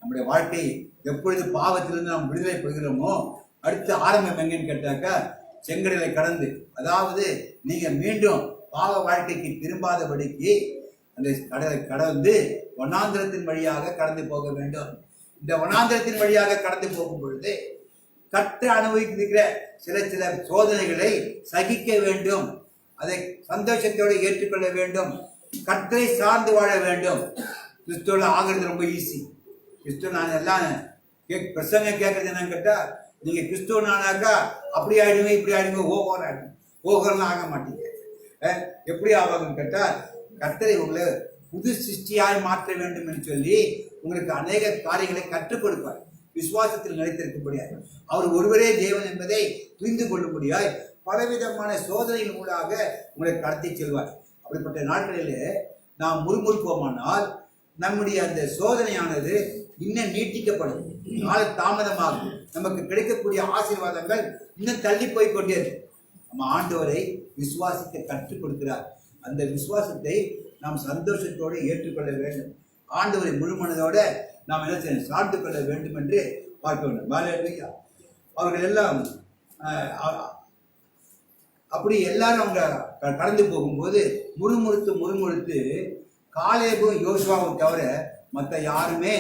நம்முடைய வாழ்க்கை எப்பொழுது பாவத்திலிருந்து நாம் விடுதலை பெறுகிறோமோ அடுத்து ஆரம்பம் எங்கன்னு கேட்டாக்கா செங்கடலை கடந்து, அதாவது நீங்க மீண்டும் பாவ வாழ்க்கைக்கு திரும்பாதபடிக்கு அந்த கடலை கடந்து வனாந்திரத்தின் வழியாக கடந்து போக வேண்டும். இந்த வனாந்திரத்தின் வழியாக கடந்து போகும் பொழுது கர்த்தர் அனுபவிக்கிற சில சோதனைகளை சகிக்க வேண்டும், அதை சந்தோஷத்தோடு ஏற்றுக்கொள்ள வேண்டும், கர்த்தரை சார்ந்து வாழ வேண்டும். கிறிஸ்துவ ஆகிறது ரொம்ப ஈஸி. கிறிஸ்துவ நான் எல்லாம் பிரசங்க கேட்கறது என்னன்னு கேட்டா, நீங்க கிறிஸ்துவனானாக்கா அப்படி ஆயிடுங்க இப்படி ஆயிடுங்க ஓகோர் ஆயிடுங்க, ஓகோர்லாம் ஆக மாட்டீங்க. எப்படி ஆவாங்கன்னு கேட்டா, கர்த்தரை உங்களை புது சிருஷ்டியாய் மாற்ற வேண்டும் என்று சொல்லி உங்களுக்கு அநேக காரியங்களை கற்றுக் கொடுப்பார். விசுவாசத்தில் நிலைத்திருக்கும்படியாய், அவர் ஒருவரே தேவன் என்பதை புரிந்து கொள்ளும்படியாய் பலவிதமான சோதனைகள் மூலமாக உங்களை கடத்தி செல்வார். அப்படிப்பட்ட நாட்களிலே நாம் முறுமுறுப்போமானால் நம்முடைய அந்த சோதனையானது இன்னும் நீட்டிக்கப்படும், கால தாமதமாகும், நமக்கு கிடைக்கக்கூடிய ஆசீர்வாதங்கள் இன்னும் தள்ளி போய் கொண்டே இருக்கும். நம்ம ஆண்டவரை விசுவாசிக்க கற்றுக் கொடுக்கிறார். அந்த விசுவாசத்தை நாம் சந்தோஷத்தோடு ஏற்றுக்கொள்ள வேண்டும். ஆண்டவரை முழுமனதோட நாம் என்ன செய்யணும், சார்ந்து கொள்ள வேண்டும் என்று பார்க்க வேண்டும். அவர்கள் எல்லாம் அப்படி எல்லாரும் அவங்க கடந்து போகும்போது முறுமுறுத்து காலேபும் யோசுவாவும் தவிர மற்ற யாருமே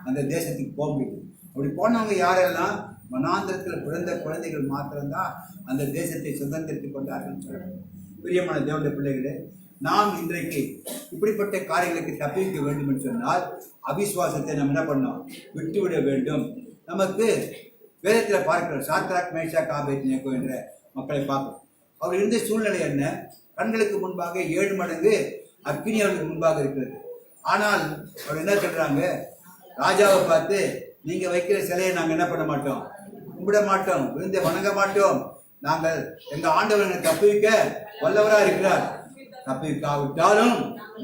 அந்த தேசத்துக்கு போக முடியும். அப்படி போனவங்க யாரெல்லாம் வனாந்திரத்தில் பிறந்த குழந்தைகள் மாத்திரம்தான் அந்த தேசத்தை சுதந்திரத்துக் கொண்டார்கள் சொல்றாங்க. பிரியமான தேவனுடைய பிள்ளைகளே, நாம் இன்றைக்கு இப்படிப்பட்ட காரியங்களுக்கு தப்பிக்க வேண்டும் என்று சொன்னால் அவிசுவாசத்தை நம்ம என்ன பண்ணோம், விட்டுவிட வேண்டும். நமக்கு வேதத்தில் பார்க்கிறோம், சாத்ராக் மேஷாக் ஆபேத்நேகோ என்ற மக்களை பார்க்கிறோம். அவர் இருந்த சூழ்நிலை என்ன, கண்களுக்கு முன்பாக 7 மடங்கு அக்கினி அவர்களுக்கு முன்பாக இருக்கிறது. ஆனால் அவர் என்ன சொல்றாங்க, ராஜாவை பார்த்து நீங்க வைக்கிற சிலையை நாங்க என்ன பண்ண மாட்டோம், கும்பிட மாட்டோம், விழுந்து வணங்க மாட்டோம், நாங்கள் எங்க ஆண்டவரை தப்புவிக்க வல்லவரா இருக்கிறார், தப்புவிக்காவிட்டாலும்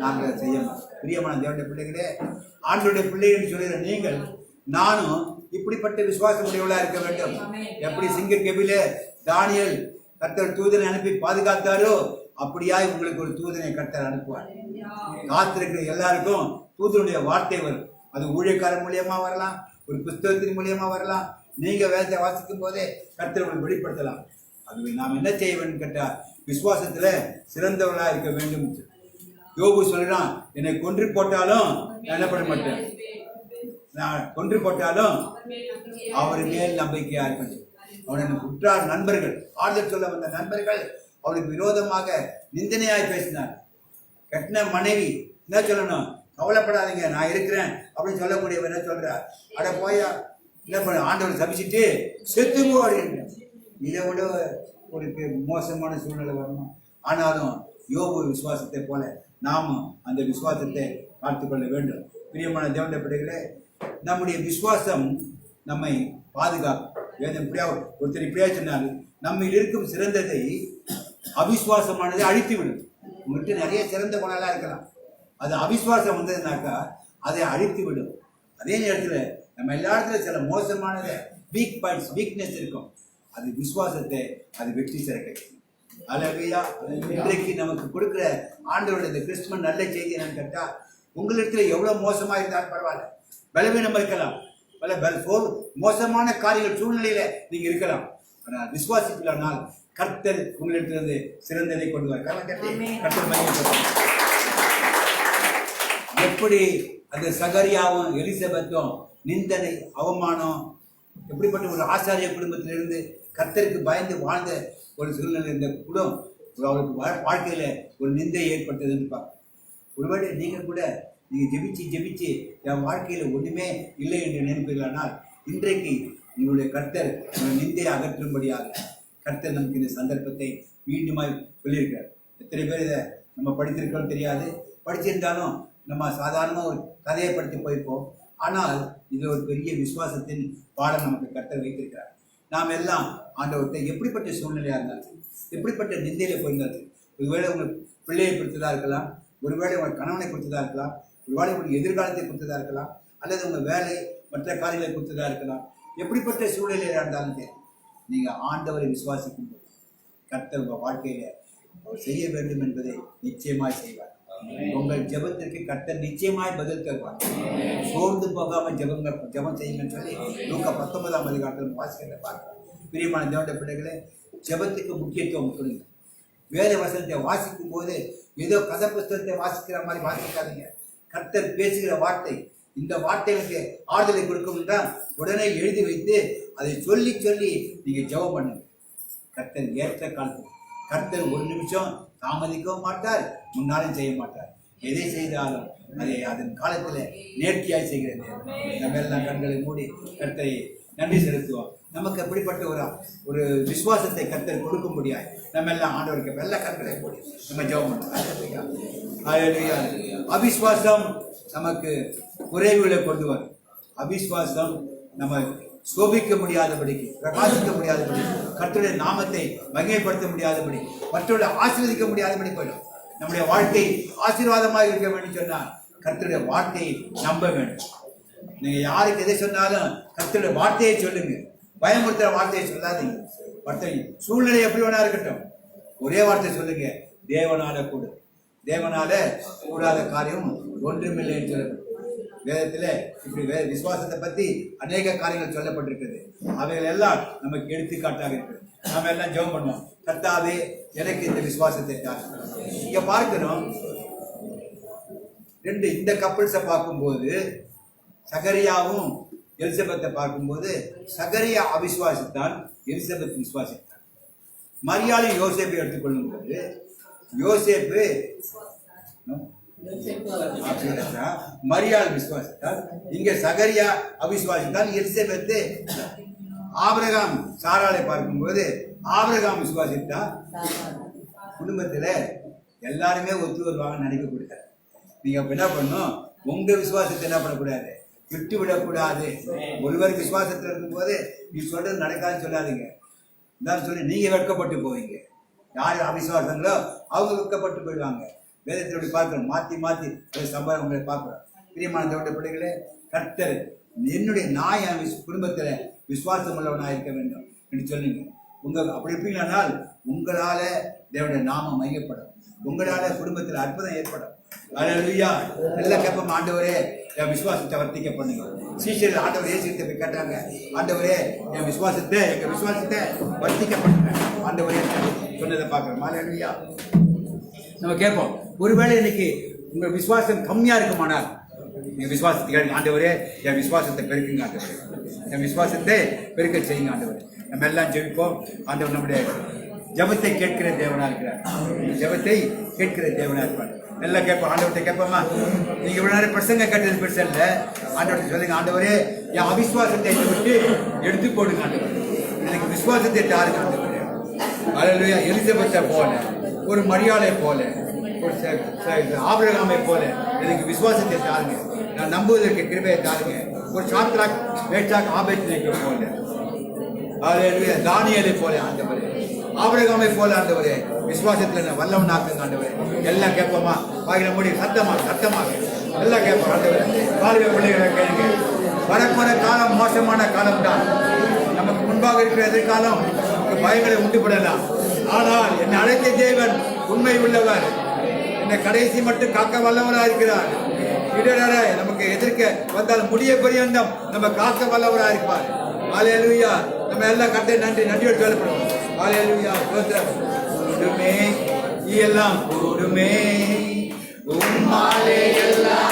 நாங்கள் செய்ய மாட்டோம். பிரியமான தேவனுடைய பிள்ளைகளே, ஆண்டவருடைய பிள்ளைகள் சொல்லுகிற நீங்கள் நானும் இப்படிப்பட்ட விசுவாசம் உடையவளா இருக்க வேண்டும். எப்படி சிங்க கெபிலே தானியேல் கர்த்தர் தூதனை அனுப்பி பாதுகாத்தாரோ அப்படியாய் உங்களுக்கு ஒரு தூதனை கர்த்தர் அனுப்புவார். காத்திருக்கிற எல்லாருக்கும் தூதனுடைய வார்த்தை வரும். அது ஊழியக்காரன் மூலியமா வரலாம், ஒரு புஸ்தகத்தின் மூலியமா வரலாம், நீங்க வேதத்தை வாசிக்கும் போதே கர்த்தர் உங்களுக்கு வெளிப்படுத்தலாம். அது நாம் என்ன செய்ய வேண்டும் கேட்டா, விசுவாசத்துல சிறந்தவர்களா இருக்க வேண்டும். யோபு சொல்றான், என்னை கொன்று போட்டாலும் நான் என்ன பண்ண மாட்டேன், நான் கொன்று போட்டாலும் அவர் மேல் நம்பிக்கையா இருக்க. அவனுடைய உற்றார் நண்பர்கள், ஆறுதல் சொல்ல வந்த நண்பர்கள் அவனுக்கு விரோதமாக நிந்தனையாய் பேசினார். கட்டின மனைவி என்ன சொல்லணும், கவலைப்படாதீங்க நான் இருக்கிறேன் அப்படின்னு சொல்லக்கூடியவர் என்ன சொல்றார், அட போயா என்ன பண்ண, ஆண்டவர் சபிச்சுட்டு செத்து போ அப்படின்னு. இதை விட ஒரு மோசமான சூழ்நிலை வரணும். ஆனாலும் யோபு விசுவாசத்தை போல நாமும் அந்த விசுவாசத்தை பார்த்துக்கொள்ள வேண்டும். பிரியமான தேவனுடைய பிள்ளைகளே, நம்முடைய விசுவாசம் நம்மை பாதுகாக்கும். வேதம் இப்படியா ஒருத்தர் இப்படியா சொன்னாரு, நம்ம இருக்கும் சிறந்ததை அவிசுவாசமானதை அழித்து விடும். உங்கள்கிட்ட நிறைய சிறந்த குணம்லாம் இருக்கலாம், அது அவிசுவாசம் வந்ததுனாக்கா அதை அழித்து விடும். அதே நேரத்தில் நம்ம எல்லா இடத்துல சில மோசமானதை வீக் பாயிண்ட்ஸ், வீக்னஸ் இருக்கும், அது விசுவாசத்தை அது வெற்றி சிறக்க. அல்லேலூயா. இன்றைக்கு நமக்கு கொடுக்குற ஆண்டவருடைய இந்த கிறிஸ்துமஸ் நல்ல செய்தி என்னன்னு கேட்டா, உங்களிடத்துல எவ்வளவு மோசமா இருந்தாலும் பரவாயில்ல, பலவீனம் இருக்கலாம், மோசமான காரியங்கள் சூழ்நிலையில நீங்க இருக்கலாம், ஆனால் விசுவாசிக்கலானால் கர்த்தர் உங்களிடத்திலிருந்து சிறந்ததை கொண்டு வர. எப்படி அந்த சகரியாவும் எலிசபெத்தும் நிந்தனை அவமானம், எப்படிப்பட்ட ஒரு ஆசாரிய குடும்பத்திலிருந்து கர்த்தருக்கு பயந்து வாழ்ந்த ஒரு சூழ்நிலை இருந்த குடும்பம் அவருக்கு வாழ்க்கையில ஒரு நிந்தை ஏற்பட்டதுன்னு பார்க்க. ஒருவேளை நீங்க கூட நீங்க ஜெபிச்சு என் வாழ்க்கையில ஒண்ணுமே இல்லை என்று நினைப்பீர்களானால் இன்றைக்கு உங்களுடைய கர்த்தர் உங்களுடைய நிந்தையை அகற்றும்படியாக கர்த்தர் நமக்கு இந்த சந்தர்ப்பத்தை மீண்டுமாய் சொல்லியிருக்கிறார். எத்தனை பேர் இதை நம்ம படித்திருக்கோம் தெரியாது, படிச்சிருந்தாலும் நம்ம சாதாரணமாக ஒரு கதையை படித்து போயிருப்போம். ஆனால் இது ஒரு பெரிய விசுவாசத்தின் பாடம் நமக்கு கர்த்தர் வைத்திருக்கிறார். நாம் எல்லாம் ஆண்டவர்கிட்ட எப்படிப்பட்ட சூழ்நிலையாக இருந்தாலும், எப்படிப்பட்ட நிந்தையில போயிருந்தாலும், ஒருவேளை உங்கள் பிள்ளையை கொடுத்ததா இருக்கலாம், ஒருவேளை உங்கள் கணவனை கொடுத்ததா இருக்கலாம், ஒருவேளை உங்கள் எதிர்காலத்தை கொடுத்ததா இருக்கலாம், அல்லது உங்கள் வேலை மற்ற காரியங்களை கொடுத்ததா இருக்கலாம். எப்படிப்பட்ட சூழ்நிலையாக இருந்தாலும் சரி, நீங்கள் ஆண்டவரை விசுவாசிக்கும் போது கர்த்தர் உங்கள் வாழ்க்கையில அவர் செய்ய வேண்டும் என்பதை நிச்சயமாய் செய்வார். உங்கள் ஜெபத்திற்கு கர்த்தர் நிச்சயமாய் பதில் தருவார். சோர்ந்து போகாம ஜெபம் செய்யுங்கன்னு சொல்லி லூக்கா 19ஆம் அதிகாரத்தில் வாசிக்கிறத பார்க்கிறோம். பிரியமான தேவனுடைய பிள்ளைகளே, ஜெபத்துக்கு முக்கியத்துவம் கொடுங்க. வேத வசனத்தை வாசிக்கும் போது ஏதோ கதை புஸ்தகத்தை வாசிக்கிற மாதிரி வாசிக்காதீங்க. கர்த்தர் பேசுகிற வார்த்தை, இந்த வார்த்தைகளுக்கு ஆறுதலை கொடுக்கும் என்றால் உடனே எழுதி வைத்து அதை சொல்லி சொல்லி நீங்க ஜெபம் பண்ணுங்க. கர்த்தர் ஏற்ற காலத்தில் கர்த்தர் ஒரு நிமிஷம் தாமதிக்கவும் மாட்டார், முன்னாலும் செய்ய மாட்டார். எதை செய்தாலும் அதை அதன் காலத்தில் நேர்த்தியாய் செய்கிறது. நம்ம எல்லாம் கண்களை மூடி கர்த்தரை நன்றி செலுத்துவோம். நமக்கு எப்படிப்பட்ட ஒரு விசுவாசத்தை கர்த்தர் கொடுக்க முடியாது. நம்ம எல்லாம் ஆண்டவருக்கு வெள்ள கண்களை மூடி நம்ம ஜெபம் பண்ணுவோம். அவிசுவாசம் நமக்கு குறைவுகளை கொண்டு வரும். அவிசுவாசம் நம்ம சோபிக்க முடியாதபடிக்கு, பிரகாசிக்க முடியாதபடி, கர்த்தருடைய நாமத்தை மகிமைப்படுத்த முடியாதபடி, மற்றவர்களை ஆசீர்வதிக்க முடியாதபடி போயிடும். நம்முடைய வாழ்க்கை ஆசீர்வாதமாக இருக்க வேண்டும் சொன்னால் கர்த்தருடைய வார்த்தையை நம்ப வேண்டும். நீங்க யாருக்கு எதை சொன்னாலும் கர்த்தருடைய வார்த்தையை சொல்லுங்க. பயமுறுத்துற வார்த்தையை சொல்லாதீங்க. வார்த்தை சூழ்நிலை எப்படி வேணா இருக்கட்டும், ஒரே வார்த்தை சொல்லுங்க, தேவனால கூட. தேவனால கூடாத காரியம் ஒன்றுமில்லை என்று சொல்லப்படும். வேதத்துல இப்படி விசுவாசத்தை பத்தி அநேக காரியங்கள் சொல்லப்பட்டிருக்கிறது. அவைகள் எல்லாம் நமக்கு எடுத்துக்காட்டாக இருக்கிறது. நாம எல்லாம் ஜெபம் பண்ணுவோம், கர்த்தாவே எனக்கு இந்த விசுவாசத்தை தாருங்க. இங்க பார்க்கிறோம், இந்த கப்பல்ஸை பார்க்கும்போது சகரியாவும் எலிசபெத்தை பார்க்கும்போது சகரியா அவிசுவாசித்தான், எலிசபெத் விசுவாசித்தான். மரியாதை யோசேப்பை எடுத்துக்கொள்ளும் போது யோசேப்பு மரியாதை விசுவாசித்தார், இங்க சகரியா அவிசுவாசித்தார். எலிசபெத்து ஆபிரகாம் சாராளை பார்க்கும்போது ஆபிரகாம் விசுவாசித்தார். குடும்பத்துல எல்லாருமே ஒத்து வருவாங்கன்னு நினைக்க கூடாது. நீங்க என்ன பண்ணணும், உங்க விசுவாசத்தை என்ன பண்ணக்கூடாது, விட்டு விடக்கூடாது. ஒருவர் விசுவாசத்தில் இருக்கும்போது நீ சொல்றது நடக்காதுன்னு சொல்லாதீங்க. இருந்தாலும் சொல்லி நீங்க வெட்கப்பட்டு போவீங்க. யார் அவிசுவாசங்களோ அவங்க வெட்கப்பட்டு போயிடுவாங்க. வேதத்தினுடைய பார்க்கிறோம், மாற்றி மாற்றி சம்பவம் உங்களை பார்க்கிறோம். பிரியமான தேவனுடைய பிள்ளைகளே, கர்த்தர் என்னுடைய நாய் குடும்பத்தில் விசுவாசம் உள்ளவனாக இருக்க வேண்டும் என்று சொல்லுங்க. அப்படி இருப்பீங்களானால் உங்களால தேவனுடைய நாமம் மையப்படும், உங்களால குடும்பத்தில் அற்புதம் ஏற்படும். அல்லேலூயா. எல்லாம் கேட்போம், ஆண்டவரே என் விசுவாசத்தை வர்த்திக்க பண்ணுங்க. சீஷர்கள் ஆண்டவர் இயேசுகிட்ட போய் கேட்டாங்க, ஆண்டவரே என் விசுவாசத்தை வர்த்திக்க பண்ணுங்க ஆண்டவரே சொன்னதை பார்க்கிறோம். அல்லேலூயா. நம்ம கேட்போம், ஒருவேளை இன்னைக்கு உங்க விசுவாசம் கம்மியா இருக்குமானால் நீங்க விசுவாசத்தை ஆண்டவரே என் விசுவாசத்தை பெருக்குங்க, ஆண்டவரே என் விசுவாசத்தை பெருக்க செய்யுங்க ஆண்டவரே. நம்ம எல்லாம் ஜெபிப்போம். ஆண்டவர் நம்முடைய ஜெபத்தை கேட்கிற தேவனா இருக்கிறார், ஜெபத்தை கேட்கிற தேவனா இருப்பார். எல்லாம் கேட்போம், ஆண்டவர்கிட்ட கேட்போமா. நீங்க இவ்வளவு நேரம் பிரசங்க கேட்டது பெருசு இல்லை, ஆண்டவர்கிட்ட சொல்லுங்க, ஆண்டவரே என் அவிசுவாசத்தை விட்டு எடுத்து போடுங்க ஆண்டவரே, எனக்கு விசுவாசத்தை தாருங்க ஆண்டவரே. அல்லேலூயா. எலிசபெத்தை போல, ஒரு மரியாதை போல, ஒரு ஆபிரகாமை போல எனக்கு விசுவாசத்தை தாருங்க, நான் நம்புவதற்கு கிருபையை தாருங்க. ஒரு சாத்ராக் மேஷாக் ஆபேத்நேகோ போல, அல்லேலூயா, தானியேலை போல ஆண்டவரே, ஆபிரகாமை போல ஆண்டவரே விசுவாசத்துல நான் வல்லவனாக்குங்க ஆண்டவரே. எல்லாம் கேட்போமா, வாயில மூடி சத்தமாக எல்லாம் கேட்போம். ஆண்டவரே வாழ்வை பிள்ளைகளை கேளுங்க. வரப்போற காலம் மோசமான காலம் தான். நமக்கு முன்பாக இருக்கிற எதிர்காலம் பயங்களை உண்டுபடலாம். ஆனால் என்னை அழைத்த தேவன் உண்மை உள்ளவர், என்னை கடைசி மட்டும் காக்க வல்லவராக இருக்கிறார். இடர நமக்கு எதிர்க்க வந்தாலும் முடிய பரியந்தம் நம்ம காக்க வல்லவராக இருப்பார். அல்லேலூயா. நம்ம எல்லாம் கட்டை நன்றியோடு சொல்லப்படுவோம். அல்லேலூயா. கூடுமே எல்லாம் கூடுமே, உம்மாலே எல்லாம்